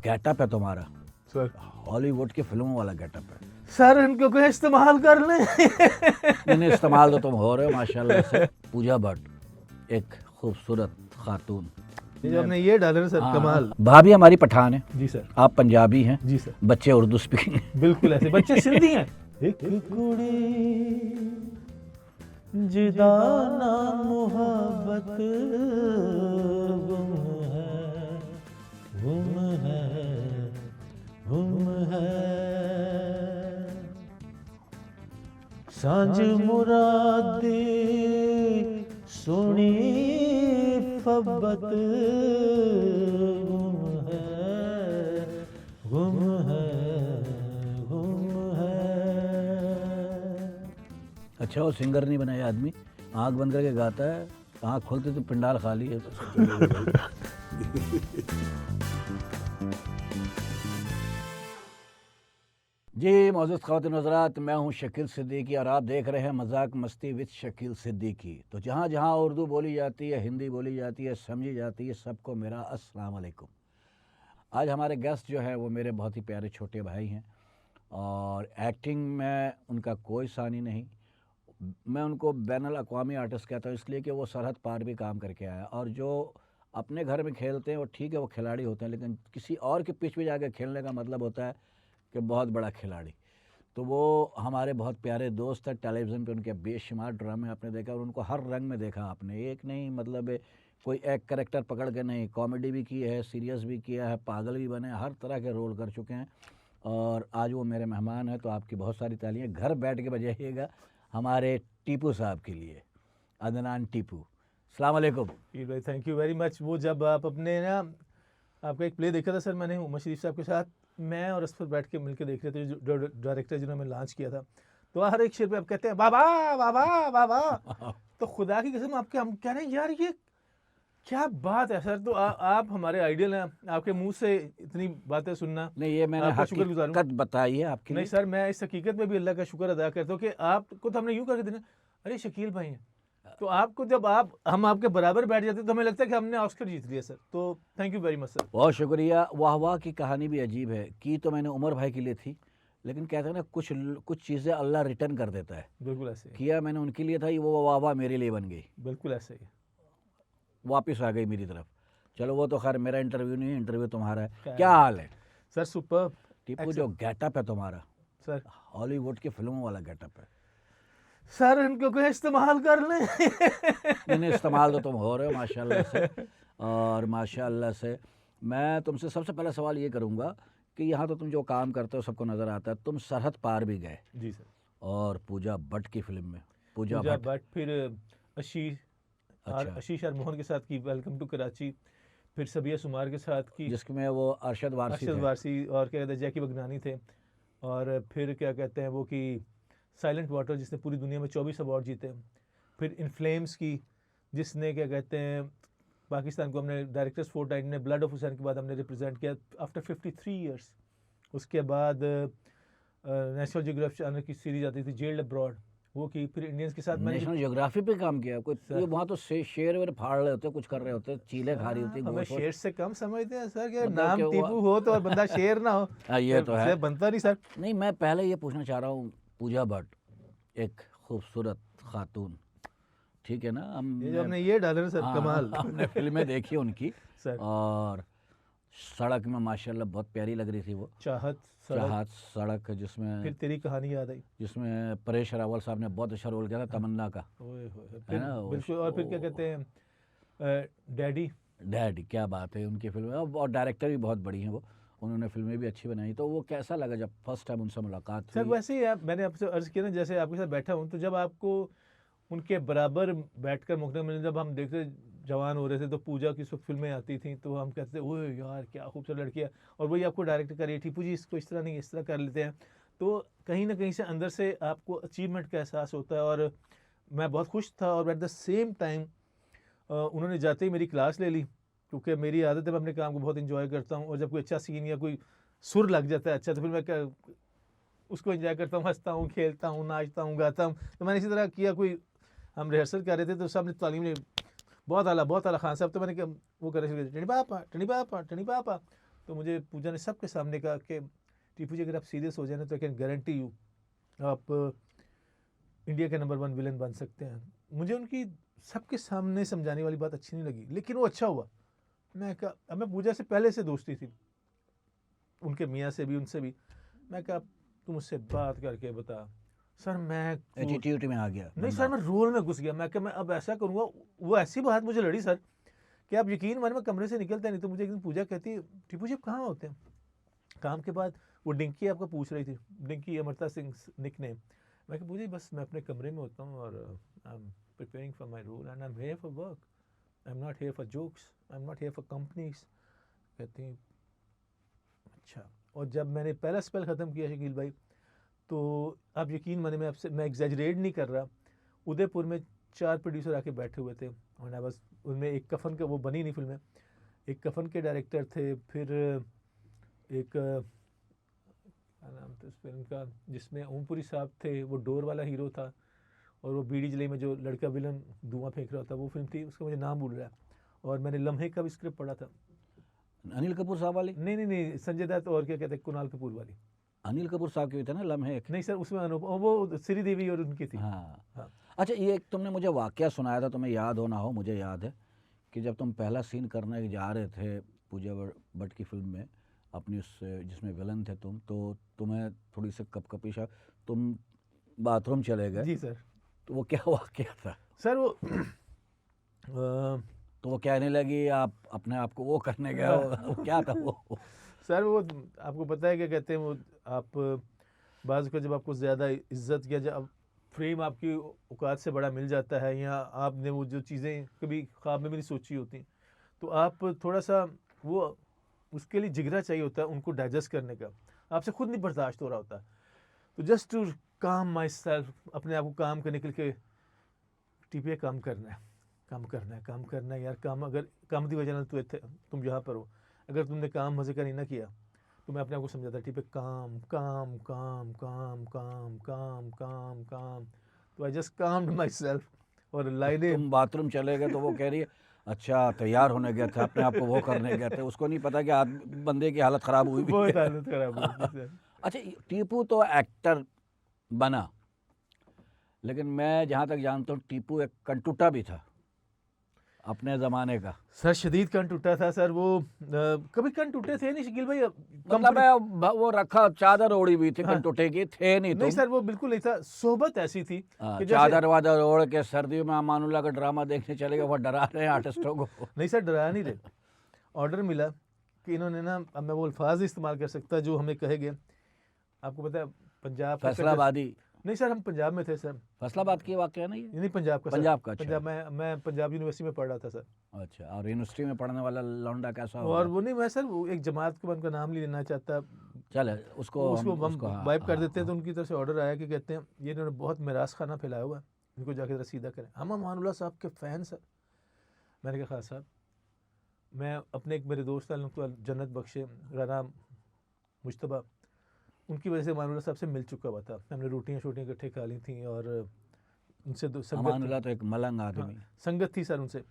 Getup है तुम्हारा sir Hollywood की फिल्मों वाला गेटअप है। सर इनको कोई इस्तेमाल कर लें। नहीं इस्तेमाल तो तुम हो रहे हो माशाल्लाह से। पूजा भट्ट एक खूबसूरत खातून। ये जो आपने ये डाले ना सर, हाँ, कमाल। भाभी हमारी पठान है, जी सर, आप पंजाबी हैं, जी सर, बच्चे उर्दू स्पीकिंग हैं। बिल्कुल ऐसे बच्चे सिंधी हैं। एक कुड़ी जिदा ना मोहब्बत गुम है सांझ मुरादे सोनी फब्बत गुम है। अच्छा वो सिंगर नहीं बना ये आदमी, आँख बंद करके गाता है, आँख खोलते तो पिंडाल खाली है। जी मौजूद ख़वातीन हज़रात, मैं हूँ शकील सिद्दीकी और आप देख रहे हैं मजाक मस्ती विद शकील सिद्दीकी। तो जहाँ जहाँ उर्दू बोली जाती है, हिंदी बोली जाती है, समझी जाती है, सबको मेरा अस्सलाम वालेकुम। आज हमारे गेस्ट जो है वो मेरे बहुत ही प्यारे छोटे भाई हैं और एक्टिंग में उनका कोई सानी नहीं। मैं उनको बैनुल अक़वामी आर्टिस्ट कहता हूँ इसलिए कि वो सरहद पार भी काम करके आया। और जो अपने घर में खेलते हैं वो ठीक है, वो खिलाड़ी होते हैं, लेकिन किसी और के पिच पे जाकर खेलने का मतलब होता है कि बहुत बड़ा खिलाड़ी। तो वो हमारे बहुत प्यारे दोस्त हैं। टेलीविज़न पे उनके बेशुमार ड्रामे आपने देखा और उनको हर रंग में देखा आपने, एक नहीं मतलब कोई एक कैरेक्टर पकड़ के नहीं, कॉमेडी भी की है, सीरियस भी किया है, पागल भी बने, हर तरह के रोल कर चुके हैं। और आज वो मेरे मेहमान हैं, तो आपकी बहुत सारी तालियां घर बैठ के बजाइएगा हमारे टीपू साहब के लिए, अदनान टीपू। अस्सलाम वालेकुम। भाई थैंक यू वेरी मच। वो जब आप अपने ना आपका एक प्ले देखा था सर मैंने उमर शरीफ साहब के साथ, मैं और असफर बैठ के मिलकर देख रहे थे, जो डायरेक्टर जिन्होंने लॉन्च किया था। तो हर एक शेर पे आप कहते हैं बाबा बाबा बाबा। तो खुदा की कसम आपके हम कह रहे हैं यार ये क्या बात है सर। तो आप हमारे आइडियल हैं, आपके मुंह से इतनी बातें सुनना नहीं ये मैंने आपका शुक्रगुजार हूं। हकीकत बताई है आपके नहीं लिए। सर मैं इस हकीकत में भी अल्लाह का शुक्र अदा करता हूँ कि आपको तो हमने यूं करके देना, अरे शकील भाई हैं, तो आपको जब हम आपके बराबर बैठ जाते हैं तो हमें लगता है कि हमने ऑस्कर जीत लिया सर। तो thank you very much sir. बहुत शुक्रिया। वाह वाह की कहानी भी अजीब है, की तो मैंने उमर भाई के लिए थी, लेकिन कहते हैं ना कुछ चीज़ें अल्लाह रिटर्न कर देता है। बिल्कुल ऐसे ही, किया मैंने उनके लिए था, वो वाह वाह मेरे लिए बन गई, बिल्कुल ऐसे ही वापस आ गई मेरी तरफ। चलो वो तो खैर मेरा इंटरव्यू नहीं है, इंटरव्यू तुम्हारा है। क्या क्या हाल है सर? सुपर टीपू, जो गेटअप है तुम्हारा सर। हॉलीवुड की फिल्मों वाला गेटअप है। सर इनको कोई इस्तेमाल कर लें। नहीं इस्तेमाल तो तुम हो रहे हो माशाल्लाह से। और माशाल्लाह से मैं तुमसे सबसे पहला सवाल ये करूँगा कि यहाँ तो तुम जो काम करते हो सबको नज़र आता है, तुम सरहद पार भी गए। जी सर। और पूजा भट्ट की फिल्म में, पूजा पूजा भट्ट, भट्ट, फिर आशीष मोहन के साथ की वेलकम टू कराची, फिर सबिया सुमार के साथ की जिसमें वो अरशद वारसी थे। वारसी और क्या कहते हैं जैकी बगनानी थे। और फिर क्या कहते हैं वो कि साइलेंट वाटर जिसने पूरी दुनिया में 24 अवार्ड जीते। फिर इन फ्लेम्स की जिसने क्या कहते हैं पाकिस्तान को हमने डायरेक्टर्स फोर्टनाइट ने ब्लड ऑफ हुसैन के बाद हमने रिप्रेजेंट किया आफ्टर 53 ईयर्स। उसके बाद नेशनल जियोग्राफी चैनल की सीरीज आती थी जेल्ड अब्रॉड, वो की। फिर इंडियंस के साथ मैंने नेशनल ज्योग्राफी पे काम किया कोई, ये वहाँ तो शेर वेर फाड़ रहे होते, कुछ कर रहे होते, चीले खा रही होती। हमें शेर से कम समझते हैं सर, कि मतलब नाम कि वो- टीपू हो तो और बंदा शेर ना हो। ये तो है। बनता नहीं सर। नहीं मैं पहले ये पूछना चाह रहा हूँ, पूजा भट्ट एक खूबसूरत खातून, ठीक है ना। ये जो हमने ये डाले ना सर, कमाल। हमने फिल्में देखी उनकी सर और सड़क में माशाल्लाह बहुत प्यारी लग रही थी वो, चाहत सड़क जिसमें, फिर तेरी कहानी याद आई, जिसमें परेश रावल साहब ने बहुत अच्छा रोल किया था, तमन्ना का, ओए होए, है फिर ना। बिल्कुल। और फिर क्या कहते हैं डैडी, डैड, क्या बात है उनकी फिल्में। और डायरेक्टर भी बहुत बड़ी हैं वो, उन्होंने फिल्में भी अच्छी बनाई। तो वो कैसा लगा जब फर्स्ट टाइम उनसे मुलाकात सर हुई? वैसे ही मैंने आपसे अर्ज किया ना, जैसे आपके साथ बैठा हूँ तो जब आपको उनके बराबर बैठकर मौका मिले, जब हम देखते जवान हो रहे थे तो पूजा की सब फिल्में आती थी तो हम कहते थे ओए यार क्या खूबसूरत लड़की है, और वही आपको डायरेक्ट करिए टीपू जी इसको इस तरह नहीं इस तरह कर लेते हैं। तो कहीं ना कहीं से अंदर से आपको अचीवमेंट का एहसास होता है। और मैं बहुत खुश था। और एट द सेम टाइम उन्होंने जाते ही मेरी क्लास ले ली, क्योंकि मेरी आदत है मैं अपने काम को बहुत इंजॉय करता हूँ। और जब कोई अच्छा सीन या कोई सुर लग जाता है अच्छा, तो फिर मैं उसको एंजॉय करता हूँ, हंसता हूँ, खेलता हूँ, नाचता हूँ, गाता हूँ। तो मैंने इसी तरह किया। कोई हम रिहर्सल कर रहे थे तो सामने तालीम ने बहुत आला खान साहब, तो मैंने वो कर रहे थे टनी पापा टनी पापा टनी पापा। तो मुझे पूजा ने सबके सामने कहा कि टीपू जी अगर आप सीरियस हो जाए ना तो आई कैन गारंटी यू आप इंडिया के नंबर 1 विलन बन सकते हैं। मुझे उनकी सबके सामने समझाने वाली बात अच्छी नहीं लगी, लेकिन वो अच्छा हुआ। मैं कहा, अब मैं पूजा से पहले से दोस्ती थी, उनके मियाँ से भी, उनसे भी। मैं कहा तुम मुझसे बात करके बता। सर मैं एटीट्यूड में आ गया नहीं बंदा। सर, मैं रोल में घुस गया। मैं कहा मैं अब ऐसा करूँगा। वो ऐसी बात मुझे लड़ी सर कि आप यकीन माने मैं कमरे से निकलता नहीं। तो मुझे एक दिन पूजा कहती, टीपू जी आप कहाँ होते हैं काम के बाद? वो डिंकी आपको पूछ रही थी, डिंकी अमृता सिंह निक नेम। मैं कहा पूजा बस मैं अपने कमरे में होता हूँ और I am preparing for my role and I am here for work, I am not here for jokes, I am not here for companies. कहती हैं अच्छा। और जब मैंने पहला स्पेल ख़त्म किया शकील भाई, तो आप यकीन माने मैं एग्जैजरेट नहीं कर रहा, उदयपुर में 4 प्रोड्यूसर आके बैठे हुए थे और बस उनमें एक कफन का, वो बनी नहीं फिल्में, एक कफन के डायरेक्टर थे, फिर एक क्या नाम था उस फिल्म का जिसमें ओमपुरी साहब थे, वो डोर वाला हीरो था, और वो बीड़ी जलाई में जो लड़का विलन धुआं फेंक रहा था, वो फिल्म थी, उसका मुझे नाम भूल रहा है। और मैंने लम्हे का भी स्क्रिप्ट पढ़ा था। अनिल कपूर साहब वाली? नहीं, संजय दत्त और क्या कहते हैं, कुणाल कपूर वाली। अनिल कपूर साहब की थे ना लम्हे एक? नहीं सर, उसमें वो श्रीदेवी और उनकी थी। हाँ। हाँ। अच्छा, ये एक तुमने मुझे वाकया सुनाया था, तुम्हें याद हो ना हो, मुझे याद है कि जब तुम पहला सीन करने जा रहे थे पूजा भट्ट की फिल्म में अपनी उस जिसमें विलन थे तुम, तो तुम्हें थोड़ी सी कपकपी सा, तुम बाथरूम चले गए। जी सर। तो वो क्या वाकया था? सर वो तो वो कहने लगी आप अपने आप को वो करने गए हो, क्या था वो? सर वो आपको पता है क्या कहते हैं, वो आप बाज़ को जब आपको ज़्यादा इज्जत या जब फ्रेम आपकी औकात से बड़ा मिल जाता है, या आपने वो जो चीज़ें कभी ख्वाब में भी नहीं सोची होती, तो आप थोड़ा सा वो उसके लिए जिगरा चाहिए होता है उनको डाइजेस्ट करने का, आपसे खुद नहीं बर्दाश्त हो रहा होता। तो जस्ट टू काम माई सेल्फ, अपने आप को काम करने के लिए, टीपीए काम करना है, काम करना है, काम करना है यार, काम अगर काम की वजह से तुम यहाँ पर हो, अगर तुमने काम मज़े का नहीं ना किया, तो मैं अपने आप को समझाता टीपीए काम काम काम काम काम काम काम काम। तो I just calmed my self. और लाइनें, तुम बाथरूम चले गए तो वो कह रही है अच्छा तैयार होने गया था, अपने आप को वो करने गए थे, उसको नहीं पता कि बंदे की हालत ख़राब हुई भी बहुत है। हालत खराब हुई थी सर। अच्छा, टीपू तो एक्टर बना, लेकिन मैं जहाँ तक जानता हूँ टीपू एक कंटूटा भी था अपने ज़माने का। सर शदीद कान टूटा था सर वो। कभी कान टूटे थे नहीं शकील भाई, मतलब मैं वो रखा चादर ओढ़ी हुई थी, हाँ। कंटूटे की थे नहीं नहीं तुम? सर वो बिल्कुल नहीं था, सोहबत ऐसी थी कि जैसे चादर वादर ओढ़ के सर्दियों में अमानुल्लाह का ड्रामा देखने चले गए, वो डरा रहे हैं आर्टिस्टों को। नहीं सर डरा नहीं रहे। ऑर्डर मिला कि इन्होंने ना, अब मैं वो अल्फाज इस्तेमाल कर सकता जो हमें कहे गए। आपको पता है पंजाब का फैसलाबादी? नहीं सर, हम पंजाब में थे सर। फैसलाबाद की वाकया नहीं है? नहीं पंजाब का सर। पंजाब का? अच्छा। पंजाब में, मैं पंजाब यूनिवर्सिटी में पढ़ रहा था सर। अच्छा, और यूनिवर्सिटी में पढ़ने वाला लौंडा कैसा होगा? और वो नहीं, मैं सर वो एक जमात को उनका नाम नहीं लेना चाहता, चले उसको हम हाँ, वाइप कर हाँ, देते हैं। तो उनकी तरफ से ऑर्डर आया कि कहते हैं ये इन्होंने बहुत मिरास खाना फैलाया हुआ है, इनको जाके ज़रा सीधा करें, हम अमानुल्लाह साहब के फ़ैन सर। मैंने कहा खान साहब, मैं अपने एक मेरे दोस्त उनको जन्नत बख्शे, राना मुश्तबा, उनकी वजह से अमानुल्लाह साहब से मिल चुका हुआ था, हमने रोटियाँ शोटियाँ इकट्ठे खा ली थी, और उनसे अमानुल्लाह तो एक मलंग आदमी। संगत थी सर उनसे।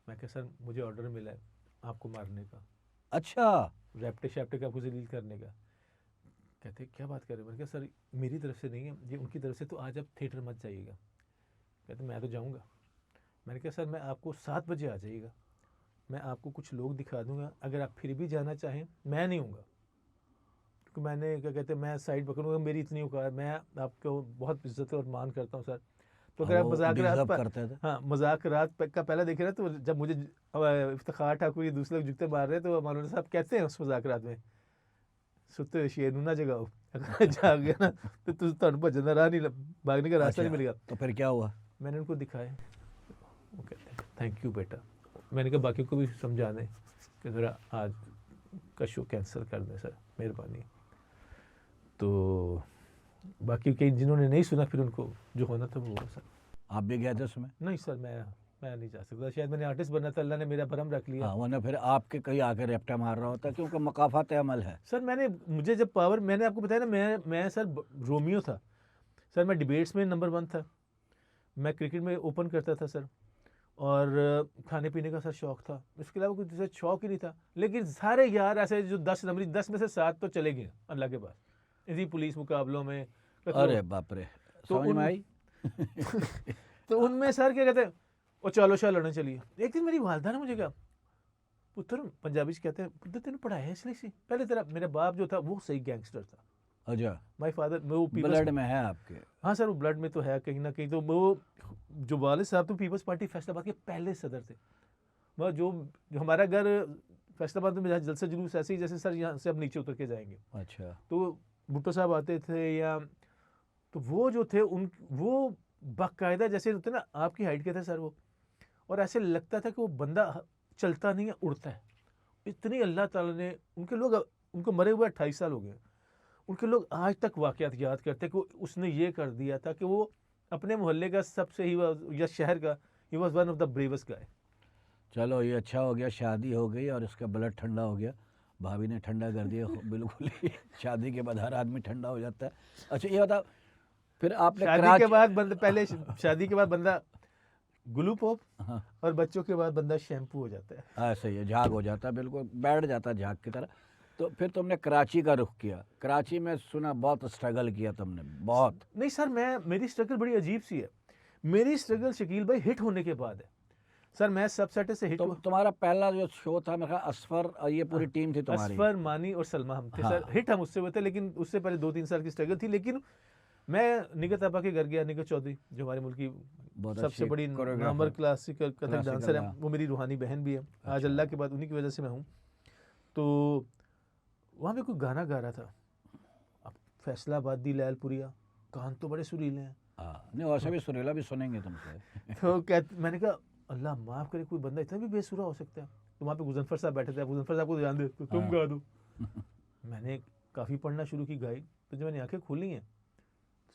मैं कहा सर मुझे ऑर्डर मिला है आपको मारने का। अच्छा, रैप्टे शैप्टे का आपको जलील करने का। कहते क्या बात कर रहे हैं? मैंने कहा सर मेरी तरफ से नहीं है, ये उनकी तरफ से, तो आज आप थिएटर मत जाइएगा। कहते मैं तो जाऊँगा। मैंने कहा सर मैं आपको 7 बजे आ जाइएगा, मैं आपको कुछ लोग दिखा दूंगा, अगर आप फिर भी जाना चाहें मैं नहीं हूँगा, क्योंकि मैंने क्या कहते हैं मैं साइड पकड़ूंगा, मेरी इतनी औकात, मैं आपको बहुत इज्जत और मान करता हूँ सर। तो अगर आप मजाक रात करते थे। हाँ मजाक रात का पहला देखे ना, तो जब मुझे इफ्तिखार ठाकुर ये दूसरे लोग जुगते मार रहे हैं, तो मानून साहब कहते हैं उस मजाक रात में, सुते हुए शेर ना जगाओ, अगर जाग गया ना तो तुम भजन राह नहीं, भागने का रास्ता नहीं मिलेगा। तो फिर क्या हुआ? मैंने उनको दिखाया, वो कहते हैं थैंक यू बेटा। मैंने कहा बाकी को भी समझा दें कि ज़रा आज का शो कैंसिल कर दें सर, मेहरबानी। तो बाकी कई जिन्होंने नहीं सुना, फिर उनको जो होना था वो हुआ सर। आप भी गए थे उसमें? नहीं सर, मैं नहीं जा सकता, शायद मैंने आर्टिस्ट बनना था, अल्लाह ने मेरा भरम रख लिया। हाँ, वरना फिर आपके कहीं आके रेप्टा मार रहा होता, क्योंकि मकाफात अमल है सर। मुझे जब पावर, मैंने आपको बताया ना, मैं सर रोमियो था सर, मैं डिबेट्स में नंबर 1 था, मैं क्रिकेट में ओपन करता था सर, और खाने पीने का सर शौक था, इसके अलावा कुछ जैसे शौक ही नहीं था। लेकिन सारे यार ऐसे जो 10 नंबरी 10 में से 7 तो चले गए अल्लाह के पास, इसी पुलिस मुकाबलों में अरे बाप रे, तो समझ में उन आई। तो उनमें सर क्या कहते हैं, वो चलो शाह लड़ने चलिए। एक दिन मेरी वालदा ने मुझे कहा, पुत्र, पंजाबी से कहते हैं, पुत्र तेने पढ़ाया इसलिए सी, पहले तेरा, मेरा बाप जो था वो सही गैंगस्टर था, अच्छा, माय फादर, वो ब्लड में है आपके। हाँ सर, वो ब्लड में तो है कहीं ना कहीं। तो वो जो वालिद साहब तो पीपल्स पार्टी फैसलाबाद के पहले सदर थे। वह जो हमारा घर फैसलाबाद में जलसा जुलूस ऐसे ही जैसे सर यहाँ से अब नीचे उतर के जाएंगे, अच्छा, तो भुट्टो साहब आते थे, या तो वो जो थे उन वो बाकायदा जैसे होते ना आपकी हाइट के थे सर वो, और ऐसे लगता था कि वो बंदा चलता नहीं है, उड़ता है। इतनी अल्लाह ताला ने उनके लोग, उनको मरे हुए 28 साल हो गए, उनके लोग आज तक वाक़यात याद करते कि उसने ये कर दिया था कि वो अपने मोहल्ले का सबसे ही या शहर का, he was one of the bravest guy. चलो ये अच्छा हो गया, शादी हो गई और उसका ब्लड ठंडा हो गया, भाभी ने ठंडा कर दिया बिल्कुल ही। शादी के बाद हर आदमी ठंडा हो जाता है। अच्छा ये बताओ, फिर आपने शादी के बाद बंदा पहले शादी के बाद बंदा ग्लू पॉप, हाँ, और बच्चों के बाद बंदा शैम्पू हो जाता है। हाँ सही है, झाग हो जाता है, बिल्कुल बैठ जाता है झाग की तरह। तो फिर तुमने कराची का रुख किया। कराची में सुना बहुत स्ट्रगल किया तुमने, बहुत। नहीं सर, मेरी स्ट्रगल बड़ी अजीब सी है। मेरी स्ट्रगल शकील भाई हिट होने के बाद है सर। मैं सब सेटे से हिट तो तुम्हारा पहला जो शो था, मेरा असफर और ये पूरी टीम थी तुम्हारी। असफर, मानी और सलमा हम थे हाँ। सर। हिट हम उससे हुए थे, लेकिन उससे पहले 2-3 साल की स्ट्रगल थी। लेकिन मैं निगत आपा के घर गया, निगत चौधरी जो हमारे मुल्क की बहुत सबसे अच्छी बड़ी choreographer, number classical Kathak classical, dancer है, हाँ। वो मेरी रूहानी बहन भी है। आज अच्छा। अल्लाह के बाद उन्हीं की वजह से मैं हूँ। तो वहाँ पे कोई गाना गा रहा था, अब फैसलाबादी लैलपुरिया, कान तो बड़े सुरीले हैं। हाँ, नहीं वैसे भी सुरीला भी सुनेंगे तुमसे। तो मैंने कहा अल्लाह माफ़ करे, कोई बंदा इतना भी बेसुरा हो सकता है। तो वहाँ पे गुजनफर साहब बैठे थे, गुजनफर साहब को जान दे तो तुम हाँ। गा दो। मैंने काफ़ी पढ़ना शुरू की गाई, तो जब मैंने आंखें खोली हैं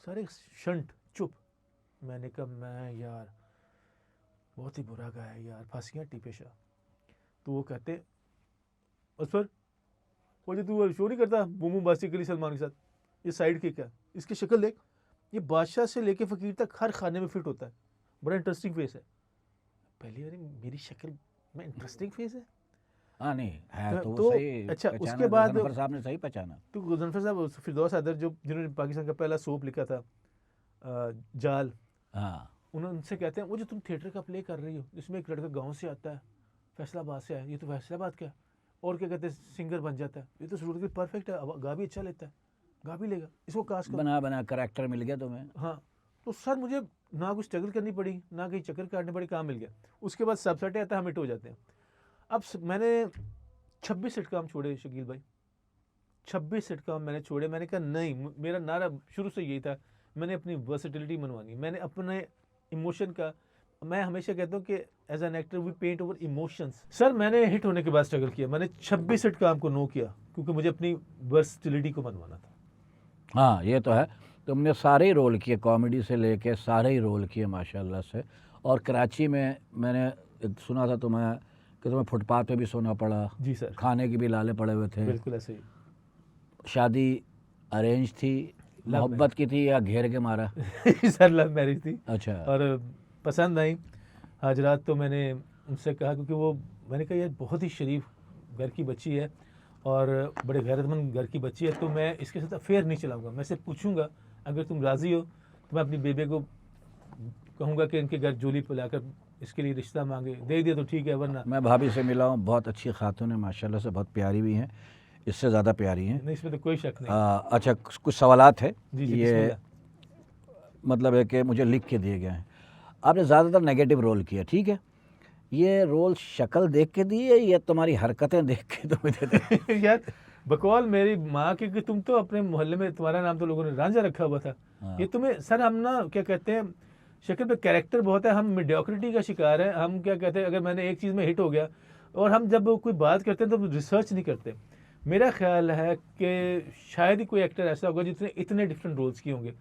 सारे शंट चुप। मैंने कहा मैं यार बहुत ही बुरा गाया यार, फांसियाँ टिपेशा। तो वो कहते असफर, वो जो तू शो नहीं करता मोमो बासिकली सलमान के साथ, ये साइड किक है, इसकी शक्ल देख, ये बादशाह से लेके फ़कीर तक हर खाने में फिट होता है, बड़ा इंटरेस्टिंग फेस है। पहली बार मेरी शक्ल में इंटरेस्टिंग फेस है। हाँ नहीं है तो वो तो सही अच्छा, पहचाना, उसके बाद गुजनफर साहब ने सही पहचाना। तो गुजनफर साहब फिरदौस अदर जो जिन्होंने पाकिस्तान का पहला सोप लिखा था जाल, हाँ, उन्होंने उनसे कहते हैं वो जो तुम थिएटर का प्ले कर रही हो जिसमें एक लड़का गांव से आता है, फैसलाबाद से है, ये तो फैसलाबाद का है, और क्या कहते हैं सिंगर बन जाता है, ये तो शुरू परफेक्ट है, गा भी अच्छा लेता है, गा भी लेगा, इसको कास्ट करो। बना बना करैक्टर मिल गया तुम्हें। हाँ, तो सर मुझे ना कुछ स्ट्रगल करनी पड़ी, ना कहीं चक्कर काटने पड़ी, काम मिल गया। उसके बाद सब सेटे आता है, हम हिट हो जाते हैं। अब मैंने 26 सिटकॉम छोड़े शकील भाई, 26 सिटकॉम मैंने छोड़े। मैंने कहा नहीं, मेरा नारा शुरू से यही था, मैंने अपनी वर्सेटिलिटी मनवानी, मैंने अपने इमोशन का, मैं हमेशा कहता हूँ कि as an actor we paint over emotions. Sir मैंने हिट होने के बाद स्ट्रगल किया, मैंने 26 सिटकॉम को नो किया क्योंकि मुझे अपनी वर्सेटिलिटी को मनवाना था। हाँ ये तो है, तुमने सारे ही रोल किए, कॉमेडी से लेके सारे ही रोल किए माशाल्लाह से। और कराची में मैंने सुना था तुम्हें कि तुम्हें फुटपाथ पे भी सोना पड़ा, जी सर, खाने की भी लाले पड़े हुए थे। बिल्कुल ऐसे ही। शादी अरेंज थी, मोहब्बत की थी या घेर के मारा? सर लव मैरिज थी। अच्छा। और पसंद आई हाजरात, तो मैंने उनसे कहा, क्योंकि वो, मैंने कहा यार बहुत ही शरीफ घर की बच्ची है और बड़े गैरतमंद घर की बच्ची है, तो मैं इसके साथ अफेयर नहीं चलाऊंगा। मैं सिर्फ पूछूंगा, अगर तुम राज़ी हो तो मैं अपनी बेबे को कहूँगा कि इनके घर जोली पिलाकर इसके लिए रिश्ता मांगे, दे दिया तो ठीक है, वरना मैं भाभी से मिला हूँ, बहुत अच्छी खातून है माशाल्लाह से, बहुत प्यारी भी हैं, इससे ज़्यादा प्यारी हैं। नहीं, इसमें तो कोई शक नहीं। अच्छा कुछ सवालात है, जी जी, ये बिस्मिल्लाह। मतलब है कि मुझे लिख के दिए गए हैं। आपने ज़्यादातर नेगेटिव रोल किया, ठीक है, ये रोल शक्ल देख के दिए या तुम्हारी हरकतें देख के तुम्हें देते? यार बकौल मेरी माँ की कि तुम तो अपने मोहल्ले में, तुम्हारा नाम तो लोगों ने रांझा रखा हुआ था। हाँ। ये तुम्हें सर, हम ना क्या कहते हैं, शक्ल पे कैरेक्टर बहुत है, हम मीडियोक्रिटी का शिकार है। हम क्या कहते हैं, अगर मैंने एक चीज़ में हिट हो गया, और हम जब कोई बात करते हैं तो रिसर्च नहीं करते। मेरा ख्याल है कि शायद ही कोई एक्टर ऐसा होगा जिसने इतने डिफरेंट रोल्स किए होंगे।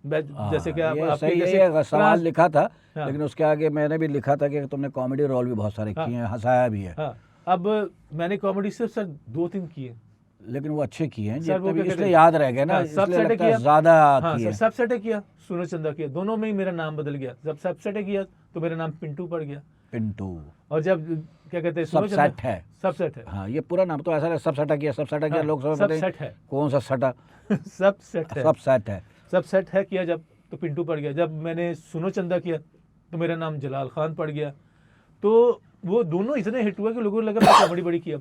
जैसे कि ये आपके सही है, जैसे ये सवाल लिखा था, हाँ। लेकिन उसके आगे मैंने भी लिखा था कि तुमने कॉमेडी रोल भी बहुत सारे किए हैं, हंसाया भी है। हाँ, अब मैंने कॉमेडी सिर्फ सर 2-3 किए, लेकिन वो अच्छे किए हैं, सर वो क्या इसलिए कहते हैं, याद रह गए ना, हाँ, सब इसलिए सेटे लगता है किया। ज़्यादा हाँ किए। सर, सब सेटे किया, सूरज चंदा किया, दोनों में ही मेरा नाम बदल गया। जब सब सेटे किया तो मेरा नाम पिंटू पड़ गया। पिंटू और जब क्या कहते हैं सब सेट है। सब सेट है। हाँ, ये पूरा नाम तो ऐसा है, सब सटा किया, सब सटा किया, हाँ, लोग सब सेट है। कौन सा सटा। सब सेट है। सब सेट है। सब सेट है किया जब, तो पिंटू पड़ गया। जब मैंने सुनो चंदा किया तो मेरा नाम जलाल खान पड़ गया। तो वो दोनों इतने हिट हुए कि लोगों को लगा मैं कॉमेडी बड़ी किया।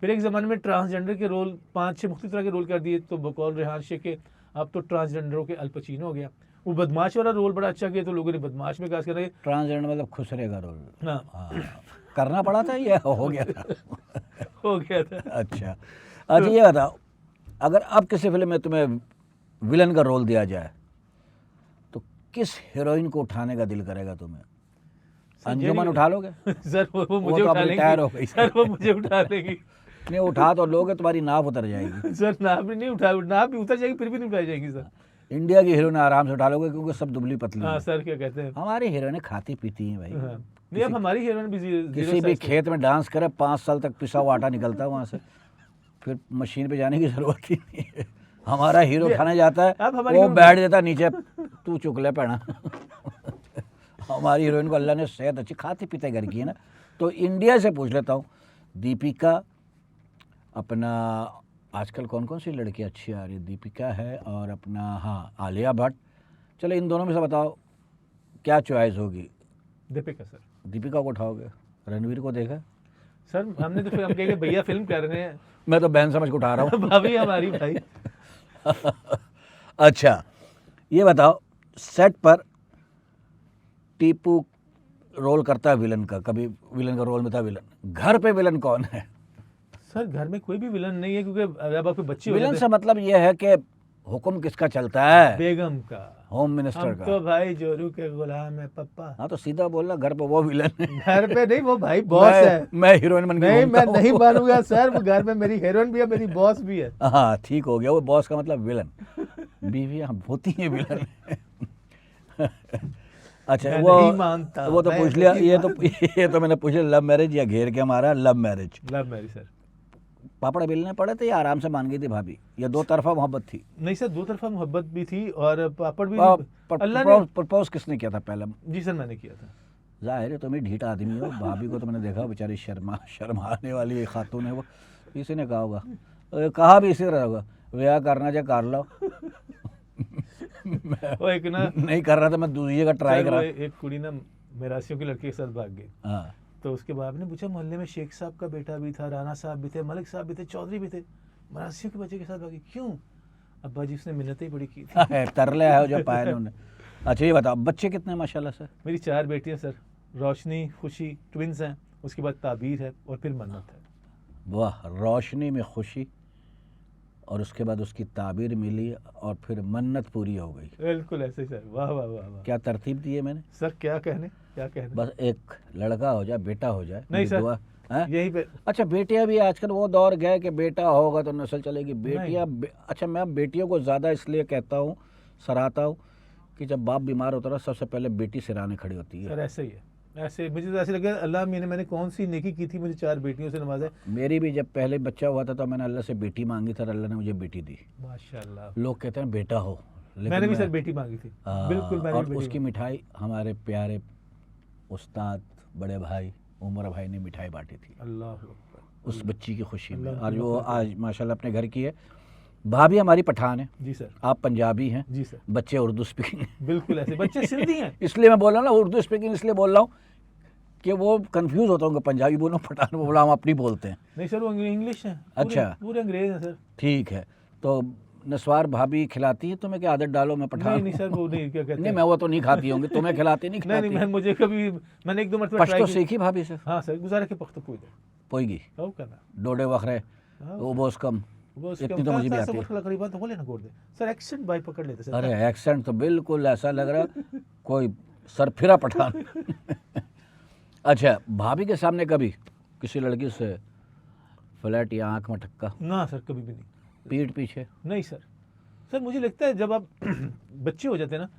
फिर एक ज़माने में ट्रांसजेंडर के रोल 5-6 मुख्तलिफ तरह के रोल कर दिए, तो बकौल रेहान शेख के अब तो ट्रांसजेंडरों के अल पचीनो हो गया। वो बदमाश वाला रोल बड़ा अच्छा किया तो लोगों ने बदमाश में कास्ट कर ट्रांसजेंडर मतलब खुसरे का रोल। हाँ, हाँ, करना पड़ा था, ये हो गया था। हो गया था। अच्छा अच्छा, ये बताओ, अगर अब किसी फिल्म में तुम्हें विलन का रोल दिया जाए तो किस हीरोइन को उठाने का दिल करेगा तुम्हें? अंजुमन उठा लोगे? सर वो मुझे तो उठा अब रिटायर हो लेंगी। गई। सर वो मुझे उठा लेंगी। नहीं, उठा तो लोगे, तुम्हारी नाव उतर जाएगी। सर नाम भी नहीं उठा, नाम भी उतर जाएगी फिर भी नहीं उठाई जाएगी सर। इंडिया की हीरोइन आराम से उठा लोगे क्योंकि सब दुबली पतली हाँ हैं। सर क्या कहते हैं। हमारी हीरोइनें खाती पीती हैं भाई। हाँ। नहीं अब हमारी हीरोइन भी किसी भी खेत में डांस करे 5 साल तक पिसा हुआ आटा निकलता है वहाँ से, फिर मशीन पे जाने की जरूरत ही नहीं है। हमारा हीरो खाने जाता है, अब हमारी वो हीरो- बैठ जाता है नीचे, तू चुक ले पहना। हमारी हीरोइन को अल्लाह ने सेहत अच्छी, खाते पीते घर की है ना। तो इंडिया से पूछ लेता हूँ, दीपिका, अपना आजकल कौन कौन सी लड़की अच्छी आ रही है? दीपिका है और अपना हाँ आलिया भट्ट। चलो इन दोनों में से बताओ क्या चॉइस होगी? दीपिका सर। दीपिका को उठाओगे? रणवीर को देखा? सर हमने तो फिर हम कहेंगे भैया फिल्म कर रहे हैं। मैं तो बहन समझ के उठा रहा हूँ। भाभी हमारी भाई। अच्छा, ये बताओ, सेट पर टीपू रोल करता है विलन का, कभी विलन का रोल में था विलन, घर पे विलन कौन है? सर घर में कोई भी विलन नहीं है, क्योंकि अब आपके बच्चे हो विलन जाते से मतलब ये है कि हुक्म किसका चलता है? बेगम का, होम मिनिस्टर हम का। तो भाई जोरू के गुलाम है पप्पा। हाँ तो सीधा बोलना, घर पे वो विलन है। घर पे नहीं, वो भाई बॉस है। मैं हीरोइन बन के नहीं घूमता मैं नहीं हूँ। मानूंगा सर, वो घर में मेरी हीरोइन भी है, मेरी बॉस भी है। हाँ ठीक हो गया, वो बॉस का मतलब विलन। बीवियाँ होती हैं विलन। अच्छा मैं वो नहीं मानता, वो तो मैं पूछ लिया, नहीं ये तो मैंने पूछ लिया, लव मैरिज या घेर के हमारा love marriage? Love marriage sir. पापड़ बेलने पड़े थे या आराम से मान गई थी भाभी, या दो तरफा मोहब्बत थी? नहीं सर, दो तरफा मोहब्बत भी थी और पापड़ भी अल्लाह ने। प्रपोज किसने किया था पहले? जी सर मैंने किया था। जाहिर है तुम ही ढीठ आदमी हो, भाभी को तो मैंने देखा बेचारी शर्माने वाली एक खातून है वो, इसी ने कहा होगा, कहा भी इसी तरह होगा, ब्याह करना चाहे कर लो। वो एक ना नहीं कर रहा था, मैं दूसरी जगह ट्राई सर, करा। वो एक कुड़ी ना मेरासियों की लड़की के साथ भाग गई। हाँ तो उसके बाप ने पूछा, मोहल्ले में शेख साहब का बेटा भी था, राणा साहब भी थे, मलिक साहब भी थे, चौधरी भी थे, मरासियों के बच्चे के साथ भागी क्यों? अब्बा जी उसने मिन्नतें ही बड़ी की थी। तरले है जो पाए ने उन्हें। अच्छा ये बताओ, बच्चे कितने हैं माशाल्लाह से? मेरी 4 बेटियां सर, रोशनी, खुशी, ट्विंस हैं, उसके बाद ताबीर है और फिर मन्नत है। वाह, रोशनी में खुशी और उसके बाद उसकी ताबीर मिली और फिर मन्नत पूरी हो गई। बिल्कुल ऐसे ही सर, वाह वाह वाह वाह। क्या तरतीब दी है मैंने? सर क्या कहने, क्या कहने। बस एक लड़का हो जाए, बेटा हो जाए, नहीं मेरी सर, दुआ है। यही पे अच्छा बेटियां भी, आजकल वो दौर गए कि बेटा होगा तो नस्ल चलेगी, बेटियां अच्छा मैं बेटियों को ज़्यादा इसलिए कहता हूँ, सराहता हूँ कि जब बाप बीमार होता है सबसे पहले बेटी सिराने खड़ी होती है। सर ऐसे ही है, ऐसे मुझे तो ऐसे लगे अल्लाह मैंने कौन सी नेकी की थी, मुझे 4 बेटियों से नवाजा है। मेरी भी जब पहले बच्चा हुआ था तो मैंने अल्लाह से बेटी मांगी थी और अल्लाह ने मुझे बेटी दी। माशाल्लाह। लोग कहते हैं बेटा हो, लेकिन मैंने भी मैं- सर बेटी मांगी थी। हाँ, बिल्कुल मैंने और भी बेटी उसकी मिठाई हमारे प्यारे उस्ताद बड़े भाई उमर भाई ने मिठाई बांटी थी अल्लाह अकबर। उस बच्ची की खुशी में, अल्लाह और की जो मग़फ़िरत आज माशाल्लाह अपने घर की है। भाभी हमारी पठान है, जी सर। आप पंजाबी हैं, जी सर बच्चे उर्दू स्पीकिंग। बिल्कुल ऐसे, बच्चे सिंधी हैं। इसलिए मैं बोल रहा हूँ ना उर्दू स्पीकिंग, इसलिए बोल रहा हूँ कि वो कंफ्यूज होता हूँ, पंजाबी बोलो पठान बोलो, हम अपनी बोलते हैं। नहीं सर वो इंग्लिश हैं। अच्छा। पूरे अंग्रेज हैं सर। ठीक है, तो नस्वार भाभी खिलाती है तुम्हें, क्या आदत डालो मैं पठान नहीं सर वो नहीं, क्या कहते नहीं हैं। मैं वो तो नहीं खाती होंगी, तुम्हें खिलाती नहीं नहीं खिलाती? मैं मुझे कभी, मैंने 1-2 मरतबा पश्तो ट्राई की। सीखी भाभी से? हाँ सर, गुजारा के पख्तो पूछ पोईगी दो करना। डोडे वखरे हाँ, वो बोस कम, वो उसके इतनी तो मुझे भी आती है। करीबन तो बोले ना गोड़ दे सर, एक्सेंट भाई पकड़ लेते सर। अरे एक्सेंट तो बिल्कुल ऐसा लग रहा कोई सरफिरा पठान। अच्छा, भाभी के सामने कभी किसी लड़की से फ्लैट या आंख में ठक्का, ना सर कभी भी नहीं। पीठ पीछे? नहीं सर, सर मुझे लगता है जब आप बच्चे हो जाते हैं ना,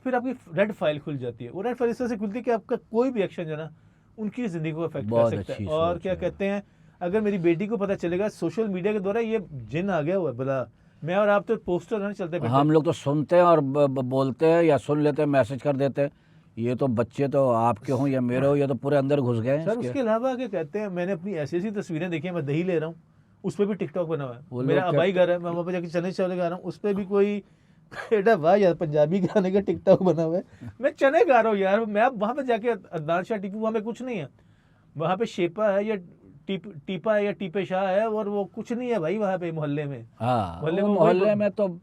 फिर आपकी रेड फाइल खुल जाती है। वो रेड फाइल इस तरह से खुलती है कि आपका कोई भी एक्शन जो है ना उनकी ज़िंदगी को अफेक्ट कर बहुत सकता अच्छी है। और सोच क्या है। कहते हैं, अगर मेरी बेटी को पता चलेगा सोशल मीडिया के द्वारा ये जिन आ गया हुआ है बला, मैं और आप तो पोस्टर नहीं चलते बैठे। हम लोग तो सुनते हैं और बोलते हैं या सुन लेते हैं, मैसेज कर देते हैं, ये तो बच्चे तो आपके हों या मेरे हो, ये तो पूरे अंदर घुस गए हैं सर इसके। उसके अलावा क्या कहते हैं, मैंने अपनी ऐसी ऐसी तस्वीरें देखी हैं, मैं दही ले रहा हूँ उस पर भी टिकटॉक बना हुआ वो है। लोग मेरा अबाई घर है, मैं वहाँ पे जाके चने चावल खा रहा हूँ, उस पर भी कोई बेटा वाह यार पंजाबी गाने का टिकटॉक बना हुआ है। मैं चने खा रहा हूँ यार, मैं वहाँ पे जाके अदनान शाह टीपू, वहाँ पे कुछ नहीं है, वहाँ पे शेपा है या टीपा है या टीपे शाह है, और वो कुछ नहीं है भाई वहाँ पे मोहल्ले में। हाँ, मोहल्ले वो में वही मोहल्ले में तो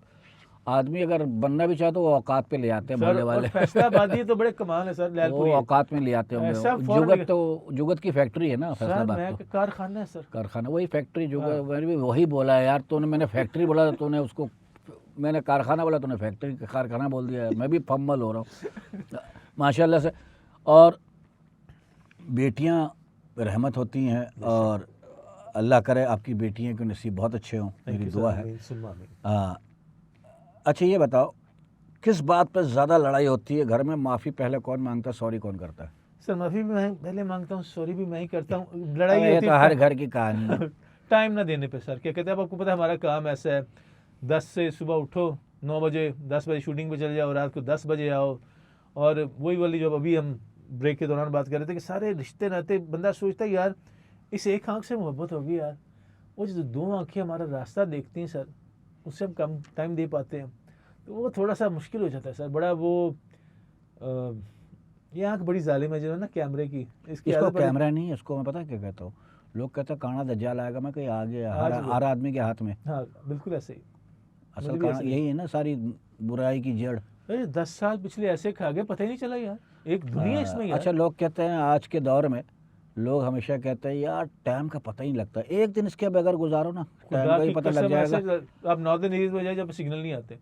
आदमी अगर बनना भी चाहे तो वो औकात पे ले आते हैं सर, मोहल्ले और वाले। फैसलाबादी तो बड़े कमाल है सर, वो लैलपुरी औकात में ले आते होंगे। ऐसा वो फौरन जुगत तो जुगत की फैक्ट्री है ना सर, फैसलाबाद मैं तो। कारखाना है सर। कारखाना वही फैक्ट्री जुगत, हाँ। मैंने भी वही बोला है यार। तूने, मैंने फैक्ट्री बोला तो तूने उसको, मैंने कारखाना बोला तूने फैक्ट्री कारखाना बोल दिया है। मैं भी फम्बल हो रहा हूँ माशाल्लाह से। और बेटियां रहमत होती हैं, और अल्लाह करे आपकी बेटियों के नसीब बहुत अच्छे हों, मेरी दुआ है। हाँ, अच्छा ये बताओ, किस बात पर ज़्यादा लड़ाई होती है घर में? माफ़ी पहले कौन मांगता है, सॉरी कौन करता है? सर माफी भी मैं पहले मांगता हूँ, सॉरी भी मैं ही करता हूँ। अब लड़ाई ये होती तो है हर घर की कहानी है। टाइम ना देने पे सर। क्या कहते हैं, अब आपको पता है हमारा काम ऐसा है, 10 से सुबह उठो 9 बजे, 10 बजे शूटिंग पे चले जाओ, रात को 10 बजे आओ। और वही वाली जो अभी हम ब्रेक के दौरान बात कर रहे थे कि सारे रिश्ते नाते, बंदा सोचता है यार इस एक आंख से मोहब्बत होगी यार, वो जो 2 आंखें हमारा रास्ता देखती हैं सर, उससे हम कम टाइम दे पाते हैं, तो वो थोड़ा सा मुश्किल हो जाता है सर। बड़ा वो ये आंख बड़ी जालिम है जो है ना कैमरे की, इसकी इसको आदत बड़ी। कैमरा नहीं है, इसको मैं पता क्या कहता हूँ, लोग कहते हैं काना दज्जाल आएगा, मैं कहीं आ गया हर आज वो- हर आदमी के हाथ में। हाँ बिल्कुल ऐसे ही, असल मुझे भी काना ऐसे ही। यही है ना, सारी बुराई की जड़। अरे 10 साल पिछले ऐसे खा गए, पता ही नहीं चला यार, एक दुनिया इसमें यार। अच्छा, लोग कहते हैं आज के दौर में, लोग हमेशा कहते हैं यार टाइम का पता ही नहीं लगता। एक दिन इसके बगैर गुजारो ना, टाइम खुदा का ही की पता लग कसम ऐसे, जाएगा। आप नॉर्दर्न एरिया में जाए जब सिग्नल नहीं आते।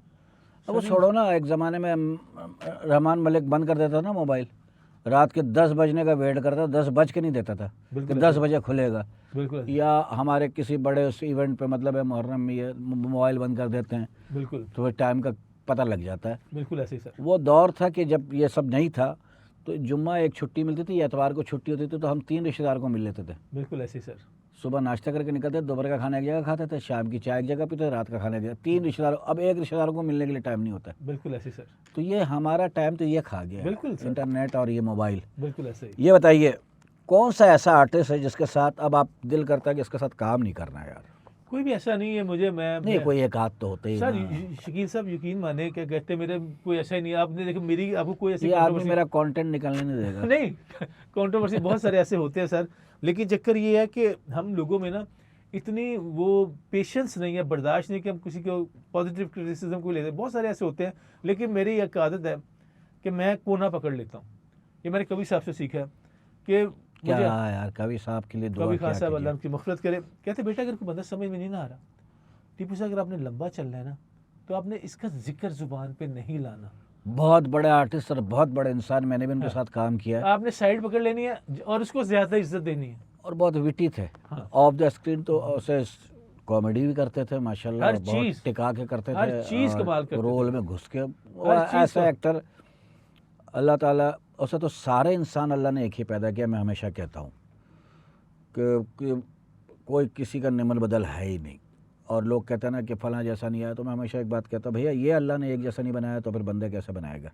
अब वो सभी- छोड़ो ना, एक ज़माने में रहमान मलिक बंद कर देता ना मोबाइल, रात के 10 बजने का वेट करता, 10 बज के नहीं देता था कि बिल्कुल 10 ऐसे, बजे खुलेगा। बिल्कुल ऐसे, या हमारे किसी बड़े उस इवेंट पे, मतलब है मुहर्रम में, ये मोबाइल बंद कर देते हैं बिल्कुल तो फिर टाइम का पता लग जाता है। बिल्कुल ऐसे ही सर। वो दौर था कि जब ये सब नहीं था, तो जुम्मा एक छुट्टी मिलती थी, एतवार को छुट्टी होती थी, तो हम 3 रिश्तेदार को मिल लेते थे। बिल्कुल ऐसे ही सर। सुबह नाश्ता करके निकलते, दोपहर का खाना एक जगह खाते थे, शाम की चाय एक जगह पीते, रात का खाना एक जगह। 3 रिश्तेदार, अब एक रिश्तेदार को मिलने के लिए टाइम नहीं होता है। बिल्कुल ऐसे ही सर। तो ये हमारा टाइम तो ये खा गया है, बिल्कुल सर। इंटरनेट और ये मोबाइल। बिल्कुल ऐसे ही। ये बताइए, कौन सा ऐसा आर्टिस्ट है जिसके साथ अब आप दिल करता है कि इसके साथ काम नहीं करना है यार? कोई भी ऐसा नहीं है मुझे, नहीं, कोई एक आध तो होते ही सर ना। शकील साहब यकीन माने, क्या कहते हैं, मेरे कोई ऐसा ही नहीं है। आपने देखो मेरी, आपको कोई ऐसी ये आदमी controversy- मेरा कंटेंट निकलने नहीं देगा। नहीं, कंट्रोवर्सी बहुत सारे ऐसे होते हैं सर, लेकिन चक्कर ये है कि हम लोगों में ना इतनी वो पेशेंस नहीं है, बर्दाश्त नहीं कि हम किसी को पॉजिटिव क्रिटिसिज्म को लेते हैं। बहुत सारे ऐसे होते हैं, लेकिन मेरी एक आदत है कि मैं कोना पकड़ लेता हूँ। ये मैंने कवि साहब से सीखा है कि क्या मुझे, यार, कवि साहब के लिए दुआ कवि क्या खान साहब कीजिए। अल्लाह की मग़फ़िरत करे, कहते बेटा अगर कोई बंदा समझ में नहीं ना आ रहा, टीपू साहब अगर आपने लंबा चलना है ना, तो आपने इसका जिक्र जुबान पे नहीं लाना, बहुत बड़े आर्टिस्ट और बहुत बड़े इंसान, मैंने भी उनके साथ काम किया है, आपने साइड पकड़ लेनी है और उसको ज़्यादा इज्जत देनी है। और बहुत विटी थे। हाँ। ऑफ द स्क्रीन तो उसे कॉमेडी भी करते थे माशाल्लाह, हर और बहुत चीज़, टिका के करते हर थे, चीज़ और कमाल करते रोल थे। में घुस के। वो हर चीज़ ऐसा को- एक्टर अल्लाह ताला, उसे तो सारे इंसान अल्लाह ने एक ही पैदा किया। मैं हमेशा कहता हूँ कि कोई किसी का निमन बदल है ही नहीं। और लोग कहते हैं ना कि फलां जैसा नहीं आया, तो मैं हमेशा एक बात कहता हूँ, भैया ये अल्लाह ने एक जैसा नहीं बनाया तो फिर बंदे कैसे बनाएगा?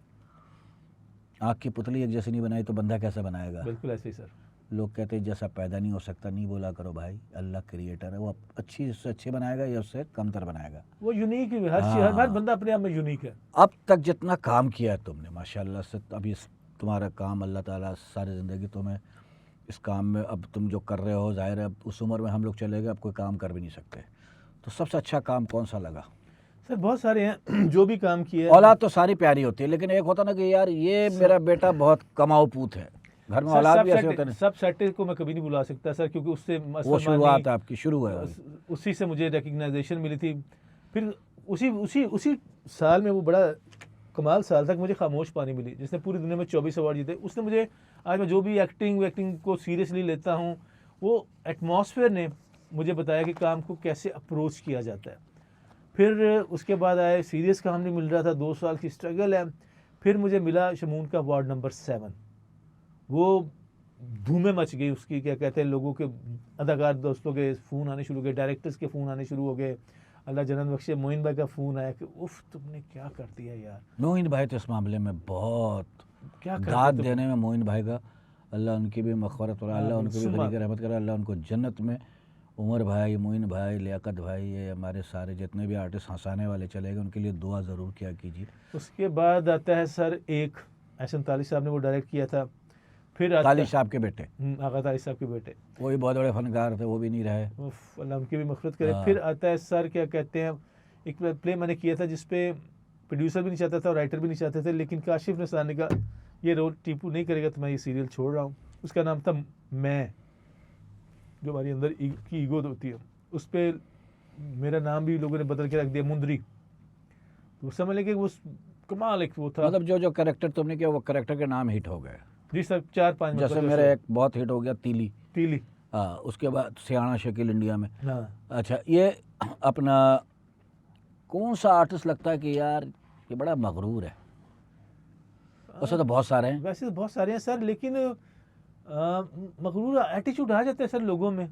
आँख की पुतली एक जैसी नहीं बनाई तो बंदा कैसे बनाएगा? बिल्कुल ऐसे ही सर। लोग कहते हैं जैसा पैदा नहीं हो सकता, नहीं बोला करो भाई, अल्लाह क्रिएटर है, वो अच्छी से अच्छी बनाएगा या उससे कमतर बनाएगा। वो यूनिक है, हर चीज़, हर बंदा अपने आप में यूनिक है। अब तक जितना काम किया है तुमने माशाल्लाह से, अभी तुम्हारा काम अल्लाह ताला सारी ज़िंदगी तुम्हें इस काम में, अब तुम जो कर रहे हो, जाहिर है अब उस उम्र में हम लोग चले गए, अब कोई काम कर भी नहीं सकते। तो सबसे अच्छा काम कौन सा लगा? सर बहुत सारे हैं जो भी काम किया है। औलाद तो सारी प्यारी होती है, लेकिन एक होता ना कि यार ये मेरा बेटा बहुत कमाऊ पूत है। घर में सर, औलाद सब भी ऐसे सेट- होते हैं। सब सेट को मैं कभी नहीं भुला सकता सर, क्योंकि उससे वो मसलमानी- शुरुआत आपकी शुरू है। उसी से मुझे रिकग्नाइजेशन मिली थी। फिर उसी उसी उसी साल में, वो बड़ा कमाल साल तक, मुझे खामोश पानी मिली जिसने पूरी दुनिया में 24 अवार्ड जीते। उसने मुझे, आज मैं जो भी एक्टिंग को सीरियसली लेता हूँ, वो एटमॉस्फेयर ने मुझे बताया कि काम को कैसे अप्रोच किया जाता है। फिर उसके बाद आए, सीरियस काम नहीं मिल रहा था, 2 साल की स्ट्रगल है। फिर मुझे मिला शमून का अवार्ड नंबर 7। वो धूमें मच गई उसकी, क्या कहते हैं, लोगों के, अदाकार दोस्तों के फ़ोन आने शुरू हो गए, डायरेक्टर्स के फ़ोन आने शुरू हो गए। अल्लाह जन्नत बख्शे, मोइन भाई का फ़ोन आया कि उफ तुमने क्या कर दिया यार। मोइन भाई तो इस मामले में बहुत क्या करते दाद तो देने में मोइन भाई का, अल्लाह उनकी भी मग़फ़िरत करे, अल्लाह आमीन उनको भी सुम्मा ग़रीक़ रहमत करे, अल्लाह उनको जन्नत में, उमर भाई, मोइन भाई, लियाकत भाई, ये हमारे सारे जितने भी आर्टिस्ट हँसाने वाले चले गए, उनके लिए दुआ ज़रूर किया कीजिए। उसके बाद आता है सर एक एहसन ताली साहब ने वो डायरेक्ट किया था। फिर आता ताली साहब के बेटे, आगा ताली साहब के बेटे, वो भी बहुत बड़े फ़नकार थे, वो भी नहीं रहे। उफ, अल्लाह उनकी भी मग़फ़िरत करे। हाँ। फिर आता है सर क्या कहते हैं, एक प्ले मैंने किया था जिसपे प्रोड्यूसर भी नहीं चाहता था और राइटर भी नहीं चाहते थे, लेकिन काशिफ निसार ने कहा ये रोल टीपू नहीं करेगा तो मैं ये सीरियल छोड़ रहा हूँ। उसका नाम था मैं, जो हमारी अंदर की ईगो होती है, उस पर मेरा नाम भी लोगों ने बदल के रख दिया मुंदरी। तो समझ लें कि वो कमाल एक वो था। मतलब जो जो कैरेक्टर तुमने किया वो कैरेक्टर के नाम हिट हो गए। जी सर 4-5 जैसे मतलब मेरे एक बहुत हिट हो गया तीली, तीली। हाँ, उसके बाद सियाना शकील इंडिया में। हाँ अच्छा, ये अपना कौन सा आर्टिस्ट लगता है कि यार ये बड़ा मगरूर है? वैसे तो बहुत सारे हैं। वैसे तो बहुत सारे हैं सर, लेकिन मगरूर एटीट्यूड आ जाता है सर लोगों में।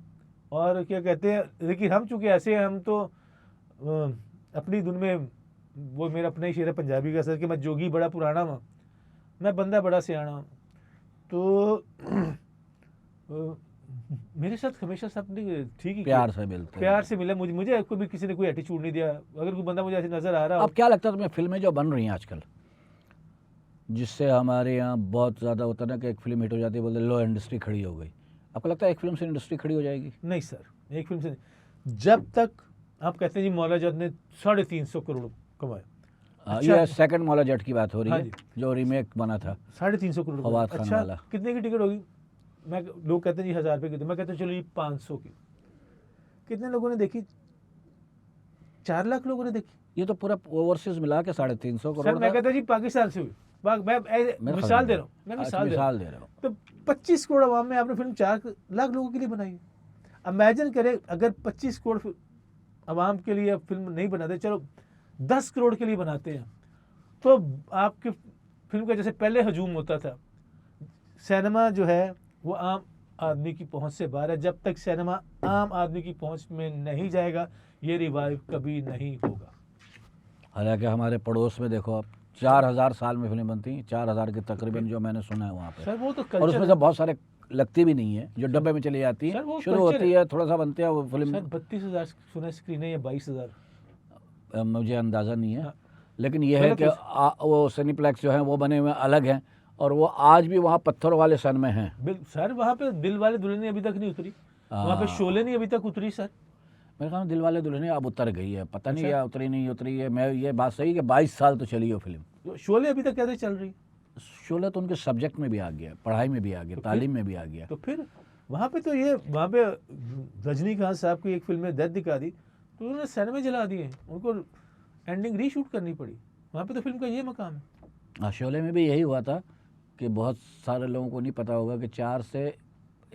और क्या कहते हैं, लेकिन हम चूंकि ऐसे हैं, हम तो अपनी धुन में, वो मेरा अपना ही शेर है पंजाबी का सर कि मैं जोगी बड़ा पुराना हूँ, मैं बंदा बड़ा सियाना हूँ। तो मेरे साथ हमेशा सबने ठीक ही प्यार किया, से मिलते हैं। प्यार से मिला। मुझे कभी किसी ने कोई एटीट्यूड नहीं दिया। अगर कोई बंदा मुझे ऐसे नजर आ रहा हो, अब क्या लगता है तुम्हें फिल्में जो बन रही हैं आजकल, जिससे हमारे यहाँ बहुत ज़्यादा होता है ना कि एक फिल्म हिट हो जाती है, बोलते लो इंडस्ट्री खड़ी हो गई, आपको लगता है एक फिल्म से इंडस्ट्री खड़ी हो जाएगी? नहीं सर, एक फिल्म से नहीं। जब तक आप कहते हैं जी मौला जद ने 350 करोड़ कमाए, अच्छा, ये सेकंड मौला जट की बात हो रही हाँ है, जी, जो रीमेक बना था 350 करोड़ फवाद कमाए। खान अच्छा, वाला। कितने की टिकट होगी? मैं, लोग कहते हैं जी 1000 रुपये की, तो मैं कहता हूँ चलो ये 500 की। कितने लोगों ने देखी? 4 लाख लोगों ने देखी। ये तो पूरा ओवरसीज मिला के 350 सर करोड़ मैं था। कहता जी पाकिस्तान से हुई। मैं मेरे मिसाल ख्याल दे में। रहा हूँ, मैं अच्छा, मिसाल दे रहा हूँ। दे रहे हो। तो 25 करोड़ आवाम में आपने फिल्म 4 लाख लोगों के लिए बनाई है। इमेजिन करें अगर 25 करोड़ आवाम के लिए फिल्म नहीं बनाते, चलो 10 करोड़ के लिए बनाते हैं, तो आपके फिल्म का जैसे पहले हजूम होता था, सिनेमा जो है वो आम आदमी की पहुंच से बाहर है। जब तक सिनेमा आम आदमी की पहुंच में नहीं जाएगा, ये रिवाइव कभी नहीं होगा। हालांकि हमारे पड़ोस में देखो आप, 4000 साल में फिल्म बनती हैं, 4000 के तकरीबन, जो मैंने सुना है वहाँ पे। सर वो तो और कल्चर उसमें से बहुत सारे लगती भी नहीं है, जो डब्बे में चली जाती सर, है, वो शुरू कल्चर होती है थोड़ा सा बनते हैं वो सर फिल्म। 32,000 सुना स्क्रीन है या 22,000? मुझे अंदाज़ा नहीं है, हाँ। लेकिन ये है गलत कि वो सिनीप्लेक्स जो है वो बने हुए अलग हैं, और वो आज भी वहाँ पत्थर वाले सन में हैं। सर वहाँ पे दिल वाले दुल्हनिया अभी तक नहीं उतरी, वहाँ पे शोले नहीं अभी तक उतरी सर। मेरे ख्याल में दिल वाले दुल्हनिया अब उतर गई है, पता नहीं अच्छा। या उतरी नहीं उतरी है। मैं ये बात सही कि 22 साल तो चली हो फिल्म। शोले अभी तक कैसे चल रही? शोले तो उनके सब्जेक्ट में भी आ गया, पढ़ाई में भी आ गया, तालीम में भी आ गया। तो फिर वहाँ पे तो ये, वहाँ पे रजनीकांत साहब की एक फिल्म में डेथ दिखा दी तो उन्होंने सिनेमा जला दिए, उनको एंडिंग रीशूट करनी पड़ी। वहाँ पे तो फिल्म का ये मकाम है। हाँ, शोले में भी यही हुआ था कि बहुत सारे लोगों को नहीं पता होगा कि 4 से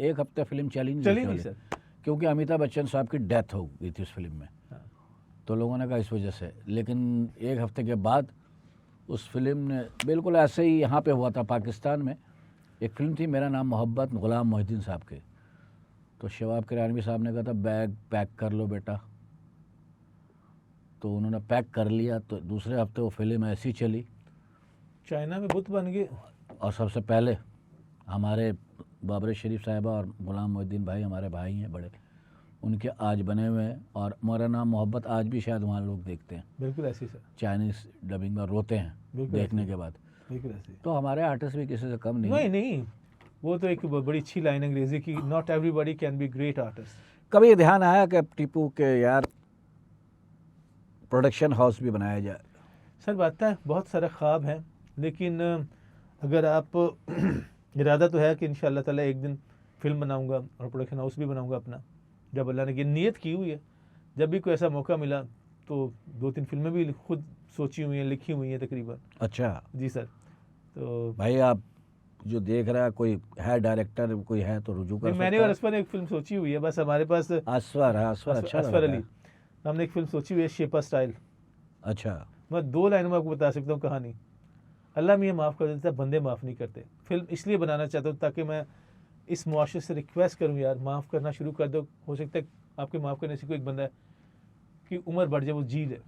1 हफ्ते फिल्म चली नहीं सर, क्योंकि अमिताभ बच्चन साहब की डेथ हो गई थी उस फिल्म में। हाँ। तो लोगों ने कहा इस वजह से, लेकिन 1 हफ्ते के बाद उस फिल्म ने बिल्कुल ऐसे ही यहाँ पे हुआ था पाकिस्तान में। एक फिल्म थी मेरा नाम मोहब्बत, गुलाम मोहिद्दीन साहब के। तो शवाब किरानवी साहब ने कहा था बैग पैक कर लो बेटा, तो उन्होंने पैक कर लिया। तो दूसरे हफ्ते वो फिल्म ऐसी चली, चाइना में बुत बन गए। और सबसे पहले हमारे बाबर शरीफ साहिबा और गुलाम मोहिद्दीन भाई हमारे भाई हैं बड़े, उनके आज बने हुए हैं। और मेरा नाम मोहब्बत आज भी शायद वहाँ लोग देखते हैं, बिल्कुल ऐसे सर, चाइनीज़ डबिंग में रोते हैं बिल्कुल देखने के बाद। बिल्कुल ऐसे। तो हमारे आर्टिस्ट भी किसी से कम नहीं नहीं है। नहीं, वो तो एक बड़ी अच्छी लाइन अंग्रेजी की, not everybody can be great artist. कभी ध्यान आया कि टीपू के यार प्रोडक्शन हाउस भी बनाया जाए? सर बात है, बहुत सारे ख्वाब हैं, लेकिन अगर आप इरादा तो है कि इंशाअल्लाह ताला एक दिन फिल्म बनाऊंगा और प्रोडक्शन हाउस भी बनाऊंगा अपना, जब अल्लाह ने ये नियत की हुई है। जब भी कोई ऐसा मौका मिला तो 2-3 फिल्में भी खुद सोची हुई हैं, लिखी हुई हैं तकरीबन। अच्छा जी सर। तो भाई, आप जो देख रहा है कोई है डायरेक्टर, कोई है तो रुजू कर मैंने सकता और है। असफर ने एक फिल्म सोची हुई है, बस हमारे पास असफर है, असफर अच्छा असफर लगा अली, हमने एक फिल्म सोची हुई है शेपा स्टाइल। अच्छा, मैं 2 लाइनों में आपको बता सकता हूँ कहानी। अल्लाह मुझे माफ़ कर देता है, बंदे माफ़ नहीं करते। फिल्म इसलिए बनाना चाहता हूँ ताकि मैं इस मुआशरे से रिक्वेस्ट करूँ, यार माफ़ करना शुरू कर दो। हो सकता है आपके माफ़ करने से कोई एक बंदा है कि उम्र बढ़ जाए, वो जी ले।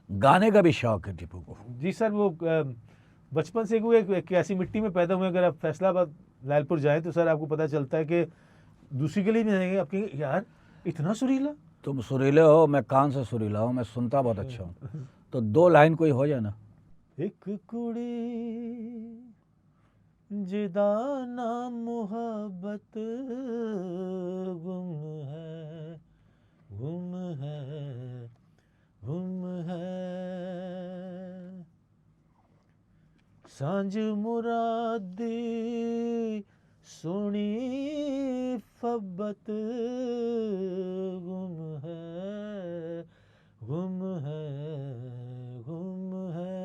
गाने का भी शौक है टीपू को? जी सर, वो बचपन से कोई एक ऐसी मिट्टी में पैदा हुए, अगर आप फैसलाबाद लालपुर जाएं तो सर आपको पता चलता है कि दूसरी गली में जाएंगे, आप कहेंगे यार इतना सुरीला। तुम सुरीले हो, मैं कान से सुरीला हूँ, मैं सुनता बहुत अच्छा हूँ। तो 2 लाइन कोई हो जाए ना। एक कुड़ी जिदा ना मुहब्बत गुम है, गुम है, गुम है, सांझ मुरादी सोनी फब्बत गुम है, गुम है, गुम है,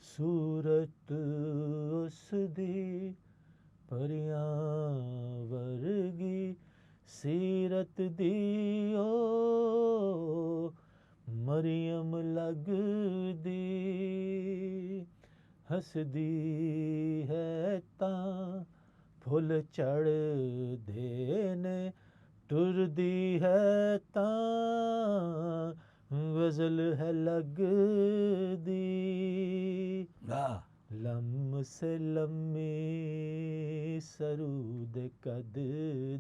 सूरत उस दी परियां वर्गी सीरत दी ओ मरियम लगदी, हसदी है तां फुल चढ़ देने, टुरदी है तां गजल है लगदी, हाँ, लम से लम्मी सरूद कद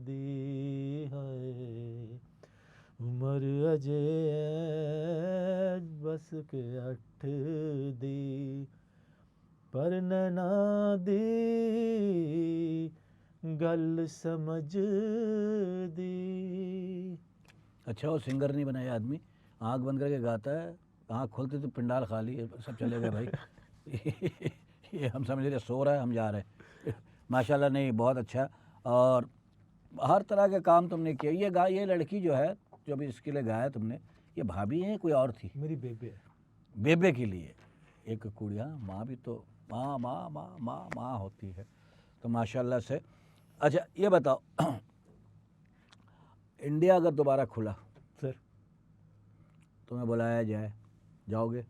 दी है, उमर अजे बस के 8 दी, पर नैना दी गल समझ दी। अच्छा वो सिंगर नहीं बना ये आदमी, आँख बंद करके गाता है, आँख खोलते तो पिंडाल खाली है, सब चले गए भाई। ये हम समझ रहे सो रहा है, हम जा रहे हैं। माशाल्लाह, नहीं बहुत अच्छा। और हर तरह के काम तुमने किए। ये लड़की जो है, जो अभी इसके लिए गाया तुमने, ये भाभी है कोई और थी? मेरी बेबे है। बेबे के लिए एक कुड़िया, माँ भी तो माँ माँ माँ माँ माँ होती है, तो माशाल्लाह से। अच्छा ये बताओ, इंडिया अगर दोबारा खुला, सर तुम्हें बुलाया जाए, जाओगे?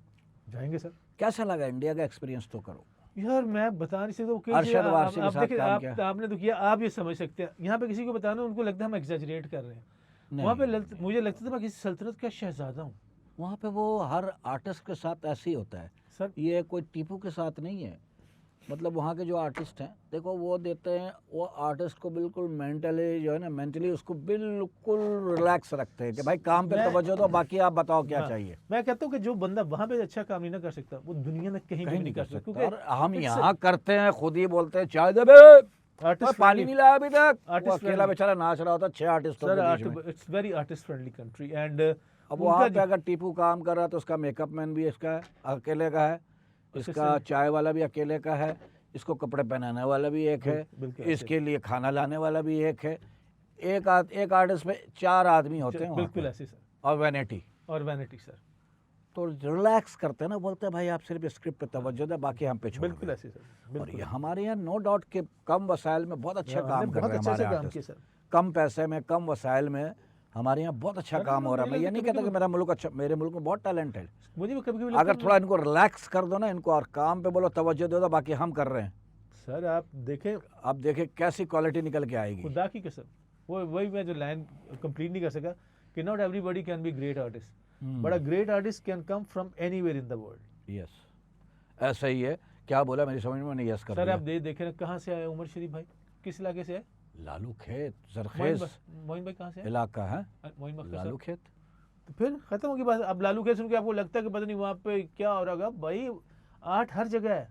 जाएंगे सर। कैसा लगा इंडिया का एक्सपीरियंस तो करो। यार मैं बता नहीं सकता, वो अरशद वारसी के आप साथ देखिए, काम किया। आपने तो किया, आप ये समझ सकते हैं। यहाँ पे किसी को बताना उनको लगता है हम एग्जैजरेट कर रहे हैं। वहाँ पे मुझे लगता था मैं किसी सल्तनत का शहजादा हूँ। वहाँ पे वो हर आर्टिस्ट के साथ ऐसे ही होता है सर ये कोई टीपू के साथ नहीं है। मतलब वहाँ के जो आर्टिस्ट हैं, देखो वो देते हैं, वो आर्टिस्ट को बिल्कुल मेंटली जो है ना, मेंटली उसको बिल्कुल रिलैक्स रखते हैं कि भाई काम पे तवज्जो दो, बाकी आप बताओ क्या चाहिए। मैं कहता हूँ कि जो बंदा वहाँ पे अच्छा काम नहीं ना कर सकता, वो दुनिया में कहीं भी नहीं कर सकता। और हम यहाँ करते हैं, खुद ही बोलते हैं चाय दे बे, आर्टिस्ट पानी नहीं लाया अभी तक, वो आर्टिस्ट अकेला बेचारा नाच रहा होता 6 आर्टिस्टों के बीच में। It's very artist friendly country. And अब वहाँ पे अगर टीपू काम कर रहा है तो उसका मेकअप मैन भी इसका है, अकेले का है, इसका चाय वाला भी अकेले का है, इसको कपड़े पहनाने वाला भी एक है, इसके लिए खाना लाने वाला भी एक है। एक आर्टिस्ट पे 4 आदमी होते हैं। बिल्कुल ऐसे सर। और वैनिटी सर। तो रिलैक्स करते हैं ना, बोलते हैं भाई आप सिर्फ स्क्रिप्ट पे तवज्जो दे, बाकी हम पे छोड़ दो। बिल्कुल ऐसे सर। और ये हमारे यहाँ नो डाउट के कम वसाइल में बहुत अच्छा काम कर रहे हैं हमारे आर्टिस्ट। सर कम पैसे में, कम वसाइल में हमारे यहाँ बहुत अच्छा काम हो रहा है। मैं ये नहीं कहता कि मेरा मुल्क अच्छा, मेरे मुल्क में बहुत टैलेंट है। मुझे भी कभी अगर थोड़ा इनको रिलैक्स कर दो ना, इनको और काम पे बोलो तवज्जो दे दो, बाकी हम कर रहे हैं। सर आप देखें कैसी क्वालिटी निकल के आएगी। खुदा की कसम, वही मैं जो लाइन कंप्लीट नहीं कर सका कि not everybody can be great artist, but a great artist can come from anywhere in the world. Yes, ऐसा ही है। क्या बोला मेरी समझ में नहीं? यस कर सर दिया। आप देखें ना, कहाँ से आए उमर शरीफ भाई, किस इलाके से आए? लालू खेत, जरखेज मोइन भाई कहाँ से इलाका है, मोइन लालू खेत। तो फिर खत्म होगी बात। अब लालू खेत सुन के आपको लगता है कि पता नहीं वहाँ पे क्या हो रहा होगा। भाई आर्ट हर जगह है,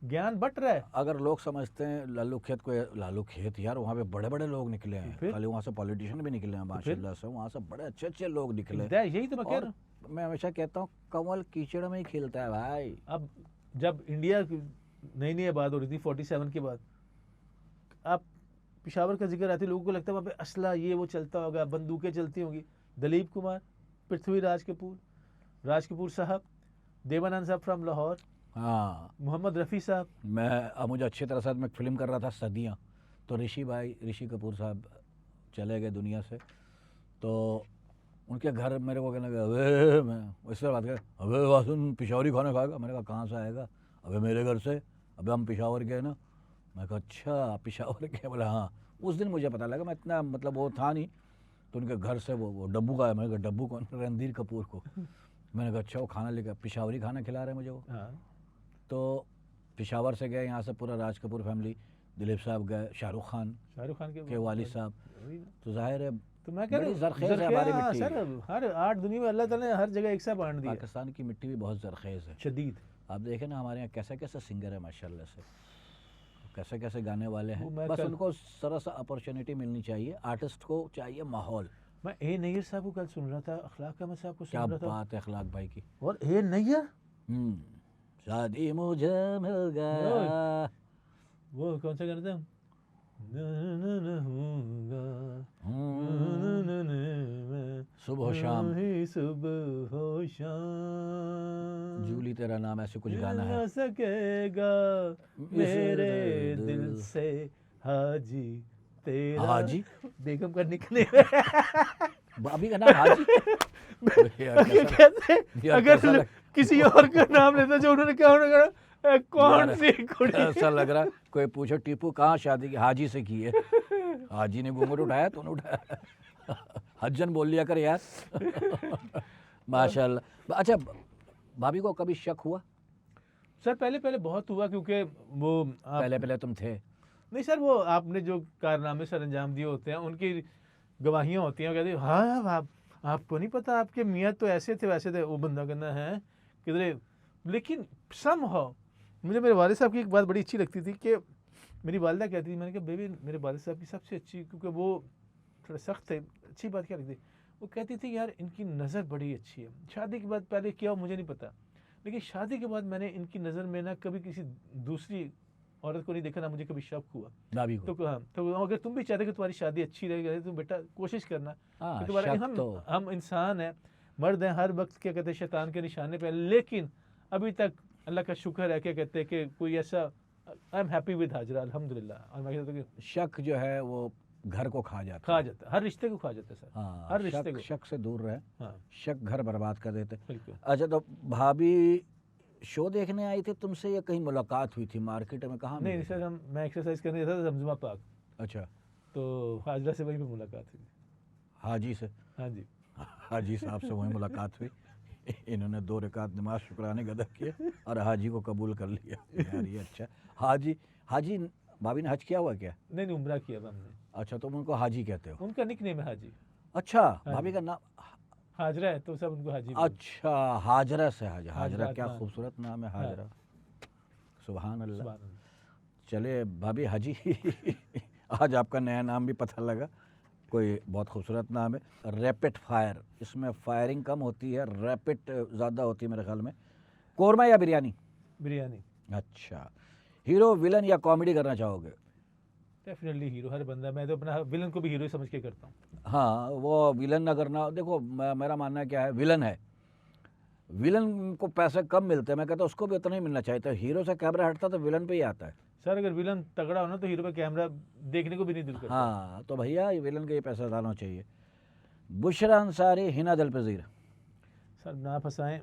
ज्ञान बट रहा है। अगर लोग समझते हैं लालू खेत यार, वहाँ पे बड़े बड़े लोग निकले हैं, खाली वहाँ से पॉलिटिशियन भी निकले हैं माशाल्लाह से, वहाँ से बड़े अच्छे अच्छे लोग निकले। यही तो मैं कह रहा हूँ। मैं हमेशा कहता हूँ कमल कीचड़ में ही खिलता है भाई। अब जब इंडिया नई नई आबाद हो रही थी 47 के बाद, आप पिशावर का जिक्र आती, लोगों को लगता है वहाँ पे असला ये वो चलता होगा, बंदूकें चलती होंगी। दलीप कुमार, पृथ्वीराज राज कपूर साहब, देवानंद साहब फ्रॉम लाहौर, हाँ, मोहम्मद रफ़ी साहब। मुझे अच्छी तरह से, मैं फिल्म कर रहा था सदियाँ, तो ऋषि कपूर साहब चले गए दुनिया से, तो उनके घर मेरे को कहने लगा, अबे मैं इससे बात कर, अबे वासुन पिशावरी खाना खाएगा? मैंने कहा कहाँ से आएगा? अबे मेरे घर से, अबे हम पिशावर के ना। मैं कहा अच्छा पिशावर के? बोला हाँ। उस दिन मुझे पता लगा, मैं इतना मतलब वो था नहीं, तो उनके घर से वो डब्बू का है। मैंने कहा डब्बू कौन? रणधीर कपूर को। मैंने कहा अच्छा वो खाना लेकर पिशावरी खाना खिला रहे हैं मुझे वो। हाँ तो पिशावर से गए यहाँ से पूरा राज कपूर फैमिली, दिलीप साहब गए, शाहरुख खान शाहरुख खान के वालिद साहब, वही ना। तो जाहिर है तो मैं कह रहा बड़ी हूँ जरखेज है हमारी हाँ मिट्टी। सर, हर आर्ट दुनिया में अल्लाह ताला ने हर जगह एक सा बांट दिया पाकिस्तान की मिट्टी भी बहुत जरखेज है। शदीद। आप देखें ना हमारे यहाँ कैसे कैसे सिंगर है माशाल्लाह से, कैसे कैसे गाने वाले हैं, वो मैं बस कल- उनको जरा सा अपॉर्चुनिटी मिलनी चाहिए, आर्टिस्ट को चाहिए माहौल। मैं ए नैयर साहब को कल सुन रहा था, अखलाक अहमद साहब को क्या सुन रहा था, बात है अखलाक भाई की। और ए नैयर शादी मुझे मिल गया। वो कौन सा गाना था, न न न होगा हम्म, न न मैं सुबह शाम ही सुबह हो शाम जूली तेरा नाम, ऐसे कुछ गाना मिल है। ना सकेगा मेरे दिल से हाजी तेरा। हाजी, बेगम का निकने भाभी का नाम हाजी। यार कैसा- कहते यार अगर कैसा लग- किसी और का नाम लेता जो उन्होंने कहा, उन्होंने कहा कौन यार, सी कुड़ी। ऐसा लग रहा कोई पूछो टीपू कहाँ शादी की, हाजी से की है। हाजी ने घूंघट उठाया, तूने उठाया। हज्जन बोल लिया कर यार। माशाल्लाह। अच्छा भाभी को कभी शक हुआ? सर पहले पहले बहुत हुआ, क्योंकि वो पहले पहले तुम थे? नहीं सर, वो आपने जो कारनामे सर अंजाम दिए होते हैं उनकी गवाहियाँ होती हैं, वो कहती है हाँ आप आपको नहीं पता आपके मियाँ तो ऐसे थे वैसे थे, वो बंदा कहना है किधरे। लेकिन समहाउ मुझे मेरे वालिद साहब की एक बात बड़ी अच्छी लगती थी कि मेरी वालिदा कहती थी, मैंने कहा बेबी मेरे वालिद साहब की सबसे अच्छी, क्योंकि वो थोड़ा सख्त थे, अच्छी बात क्या लगती, वो कहती थी यार इनकी नज़र बड़ी अच्छी है। शादी के बाद पहले क्या हो मुझे नहीं पता, लेकिन शादी के बाद मैंने इनकी नज़र में ना कभी किसी दूसरी औरत को नहीं देखा, ना मुझे कभी शक हुआ। भाभी को? तो हाँ, तो अगर तुम भी चाहते कि तुम्हारी शादी अच्छी रहेगी तो बेटा कोशिश करना। हाँ, कि तुम्हारा शक तो हम इंसान हैं, मर्द हैं, हर वक्त क्या कहते हैं शैतान के निशाने पे, लेकिन अभी तक अल्लाह का शुक्र है क्या कहते हैं कि कोई ऐसा, I am happy with Hajra अल्हम्दुलिल्लाह। और मैं कहता हूँ कि शक जो है वो घर को खा जाता खा है। जाता है, हर रिश्ते को खा जाता है सर। हाँ, हर रिश्ते शक को। शक से दूर रहे। हाँ शक घर बर्बाद कर देते। बिल्कुल। अच्छा तो भाभी शो देखने आई थी तुमसे या कहीं मुलाकात हुई थी मार्केट में, कहाँ नहीं मिले सर, थे? मैं एक्सरसाइज करने जाता था जमजमा पार्क, अच्छा, तो हाजरा से वहीं पे मुलाकात हुई। हाजी से? हाँ जी। हाजी साहब से वहीं मुलाकात हुई। इन्होंने 2 रकात नमाज शुक्राने का अदा किया और हाजी को कबूल कर लिया। यार ये अच्छा। हाजी भाभी ने हज किया हुआ क्या? नहीं नहीं, उम्रा किया था हमने। अच्छा तुम उनको हाजी कहते हो? उनका निकनेम है हाजी। अच्छा, हाँ भाभी जी। का नाम हाजरा है तो सब उनको हाजी बोलते अच्छा हाजरा से। हाजरा हाजरा क्या अदनान। खूबसूरत नाम है हाँ। हाजरा। सुभान हैं। अल्लाह। सुभान अल्लाह। चले भाभी हाजी। आज आपका नया नाम भी पता लगा, कोई बहुत खूबसूरत नाम है। रैपिड फायर, इसमें फायरिंग कम होती है, रैपिड ज़्यादा होती है मेरे ख्याल में। कौरमा या बिरयानी? बिरयानी। अच्छा, हीरो विलन या कॉमेडी करना चाहोगे? डेफिनेटली हीरो, हर बंदा, मैं तो अपना विलन को भी हीरो ही समझ के करता हूँ। हाँ, वो विलन ना करना, देखो मेरा मानना क्या है, विलन है, विलन को पैसे कम मिलते हैं, मैं कहता हूँ उसको भी उतना ही मिलना चाहिए था। हीरो से कैमरा हटता तो विलन पे ही आता है। सर अगर विलन तगड़ा हो ना तो हीरो पे कैमरा देखने को भी नहीं दिल करता। हाँ, तो भैया ये विलन के ही पैसा डालना चाहिए। बुशरा अंसारी, हिना दिलपजीर? सर ना फंसाएं।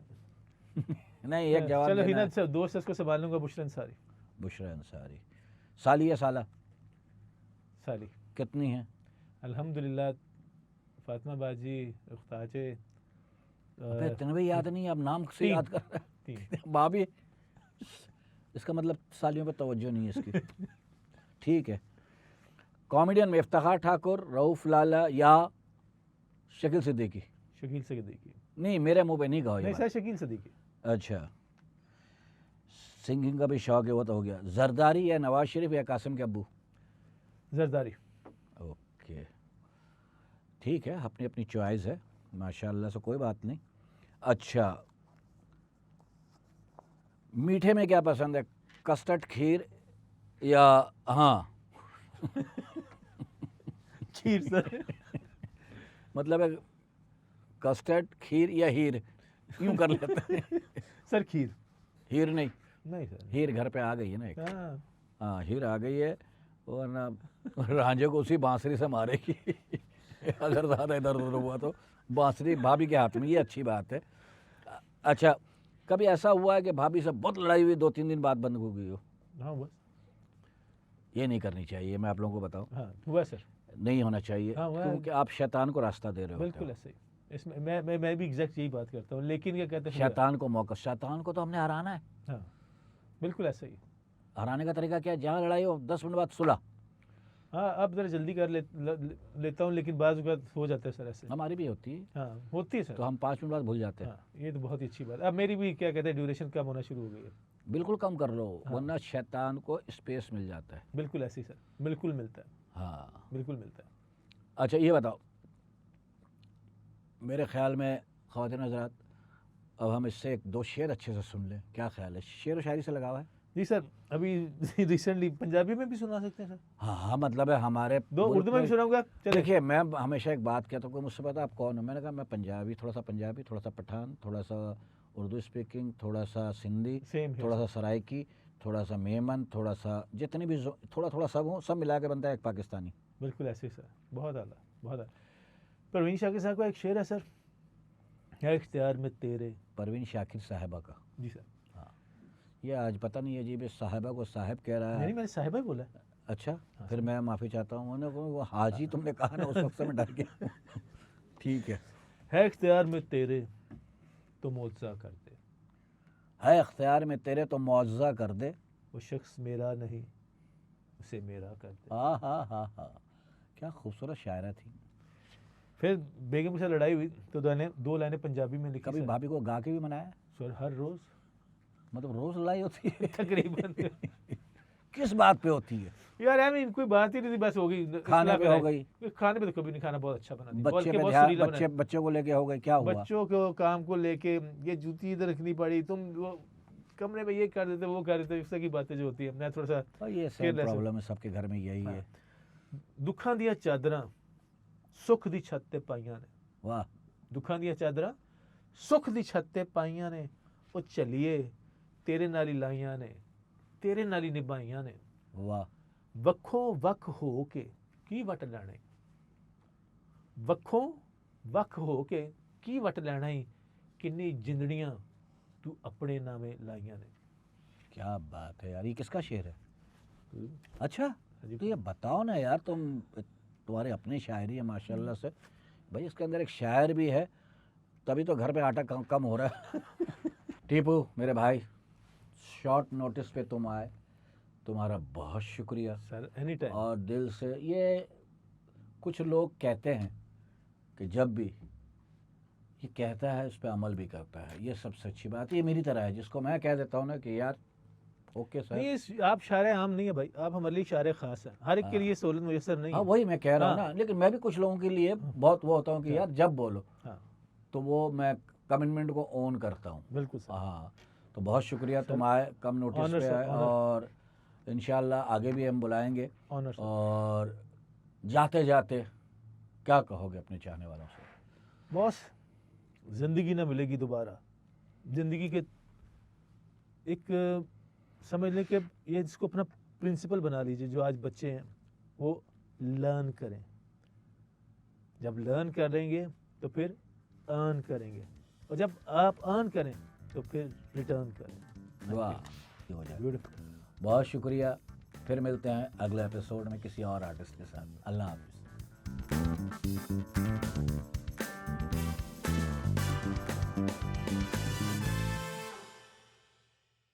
नहीं, एक जवाब चलो देना हिना है। से दोस्त है, उसको संभाल लूंगा। बुशरा अंसारी। बुशरा अंसारी। साली या साला? साली। कितनी है? अल्हम्दुलिल्लाह, फातिमा बाजी, उख्ताचे, अबे तुम्हें भी याद नहीं, अब नाम से 3 याद कर रहा 3। है। भाभी, इसका मतलब सालियों पे तवज्जो नहीं है इसकी। ठीक है। कॉमेडियन में इफ्तिखार ठाकुर, रऊफ लाला या शकील सिद्दीकी? शकील सिद्दीकी। नहीं, मेरे मुंह पे नहीं कहो ये नहीं बात। सर, शकील सिद्दीकी। अच्छा, सिंगिंग का भी शौक है, वो तो हो गया। जरदारी या नवाज शरीफ या कासिम के अब्बू? जरदारी। ओके, ठीक है, अपनी अपनी चॉइस है, माशाल्लाह से कोई बात नहीं। अच्छा, मीठे में क्या पसंद है, कस्टर्ड, खीर या हाँ खीर सर। मतलब है कस्टर्ड, खीर या हीर, यूं कर लेते हैं। सर खीर। हीर नहीं, नहीं सर। हीर घर पे आ गई है ना एक। हाँ हाँ, हीर आ गई है, वरना रांझे को उसी बांसुरी से मारेगी। अगर ज़्यादा इधर उधर हुआ तो बांसुरी भाभी के हाथ में, ये अच्छी बात है। अच्छा, कभी ऐसा हुआ है कि भाभी से बहुत लड़ाई हुई, 2-3 दिन बाद बंद हो गई हो? हाँ बस। ये नहीं करनी चाहिए, मैं आप लोगों को बताऊं, हाँ हुआ सर। नहीं होना चाहिए, हाँ, हुआ है। क्योंकि आप शैतान को रास्ता दे रहे हो। बिल्कुल ऐसे ही। इसमें मैं भी एग्जैक्ट यही बात करता हूँ, लेकिन क्या कहते हैं शैतान को मौका, शैतान को तो हमने हराना है। हाँ बिल्कुल ऐसा ही। हराने का तरीका क्या है? जहाँ लड़ाई हो 10 मिनट बाद सुलह। हाँ अब ज़रा जल्दी कर लेता हूँ, लेकिन बाज़ औक़ात हो जाता है सर ऐसे। हमारी भी होती है, हाँ होती है तो सर। हम 5 मिनट बाद भूल जाते हैं। हाँ ये तो बहुत ही अच्छी बात है। अब मेरी भी क्या कहते हैं ड्यूरेशन कम होना शुरू हो गई है। बिल्कुल कम कर लो, हाँ। वरना शैतान को स्पेस मिल जाता है। बिल्कुल ऐसे ही सर, बिल्कुल मिलता है, हाँ। बिल्कुल मिलता है। अच्छा ये बताओ, मेरे ख्याल में ख़वातीन हज़रात, अब हम इससे एक दो शेर अच्छे से सुन लें, क्या ख्याल है? शेर व शायरी से लगावा है? जी सर, अभी रिसेंटली पंजाबी में भी सुना सकते हैं सर? हाँ हाँ, मतलब है हमारे दो मुल्क उर्दू में भी सुनाऊंगा, चलिए। देखिए मैं हमेशा एक बात कहता हूँ, कोई मुझसे पता आप कौन हो, मैंने कहा मैं पंजाबी, थोड़ा सा पठान, थोड़ा सा उर्दू स्पीकिंग, थोड़ा सा सिंधी, सेम है थोड़ा सर। सा सराइकी, थोड़ा सा मेमन, थोड़ा सा जितनी भी थोड़ा थोड़ा सब हो, सब मिला के बनता है एक पाकिस्तानी। बिल्कुल ऐसे ही सर, बहुत आला, बहुत आला। परवीन शाकिर साहब का एक शेर है सर, है इख्तियार में तेरे। परवीन शाकिर साहिबा का। जी सर। हाँ, ये आज पता नहीं अजीब है, साहिबा को साहिब कह रहा नहीं है। मैंने साहिबा ही बोला है। अच्छा, हाँ फिर सर। मैं माफ़ी चाहता हूँ, मैंने वो हाजी तुमने कहा ना, उस वक्त से मैं डर गया। ठीक है इख्तियार में तेरे तो मुआवजा कर दे, है इख्तियार में तेरे तो मुआवजा कर दे। वो शख्स मेरा नहीं उसे मेरा कर दे। हाँ हाँ हाँ हाँ, क्या खूबसूरत शायरा थी। फिर बेगम के साथ लड़ाई हुई तो दो लाइनें पंजाबी में लिखी कभी सर। भाभी को गा के भी मनाया? सर हर रोज़ मतलब रोज लड़ाई होती है? तकरीबन। किस बात पे होती है? यार यार कोई बात ही नहीं थी, बस हो गई, खाने पे हो गई? खाने पे तो कभी नहीं, खाना बहुत अच्छा बना दी, बच्चे पे बहुत ध्यान, सुरीला बना। बच्चे को लेके हो गई, क्या हुआ? बच्चों को काम को लेके ये जूती इधर रखनी पड़ी, तुम वो कमरे में ये कर देते वो कर देते, इस तरह की बातें जो होती है, मैं थोड़ा सा और ये सेम प्रॉब्लम है, सबके घर में यही है। दुखां दियां चादरां सुख दी छत ते पाइयां ने। वाह। दुखां दियां चादरां सुख दी छत ते पाइयां ने, ओ चलिए तेरे नाल ही लाइयां ने, तेरे नाल ही निभाइयां ने। वाह। वक्खों वक्ख हो के की वट लैना, वक्खों वक्ख हो के की वट लैना ही, किन्नी जिंदड़ियां तू अपने नामे लाइयां ने। क्या बात है यार, ये किसका शेर है? अच्छा, जी। तो ये बताओ ना यार, तुम्हारे अपनी शायरी है माशाल्लाह से भाई, इसके अंदर एक शायर भी है, तभी तो घर पे आटा कम हो रहा है। टीपू मेरे भाई, शॉर्ट नोटिस पे तुम आए, तुम्हारा बहुत शुक्रिया सर एनी टाइम। और दिल से। ये कुछ लोग कहते हैं कि जब भी ये कहता है उस पर अमल भी करता है, ये सबसे अच्छी बात। ये मेरी तरह है, जिसको मैं कह देता हूँ ना कि यार ओके सर। नहीं आप शायर आम नहीं है भाई, आप हमारे लिए शायर खास हैं, हर एक के लिए सहूलत मुयसर नहीं हाँ है। वही मैं कह रहा हूँ ना, लेकिन मैं भी कुछ लोगों के लिए बहुत वो होता हूँ कि यार जब बोलो तो वो मैं कमिटमेंट को ओन करता हूँ। बिल्कुल सर। हाँ, तो बहुत शुक्रिया, तुम आए, कम नोटिस ऑनर पे सर, आए, ऑनर। और इंशाल्लाह आगे भी हम बुलाएंगे। Honour sir. और जाते जाते क्या कहोगे अपने चाहने वालों से? बॉस, ज़िंदगी ना मिलेगी दोबारा, ज़िंदगी के एक समझ लें कि ये जिसको अपना प्रिंसिपल बना लीजिए, जो आज बच्चे हैं वो लर्न करें, जब लर्न करेंगे तो फिर अर्न करेंगे, और जब आप अर्न करें तो फिर रिटर्न करें। वाह, हो जाए। ब्यूटीफुल। बहुत शुक्रिया, फिर मिलते हैं अगले एपिसोड में किसी और आर्टिस्ट के साथ। अल्लाह हाफिज़।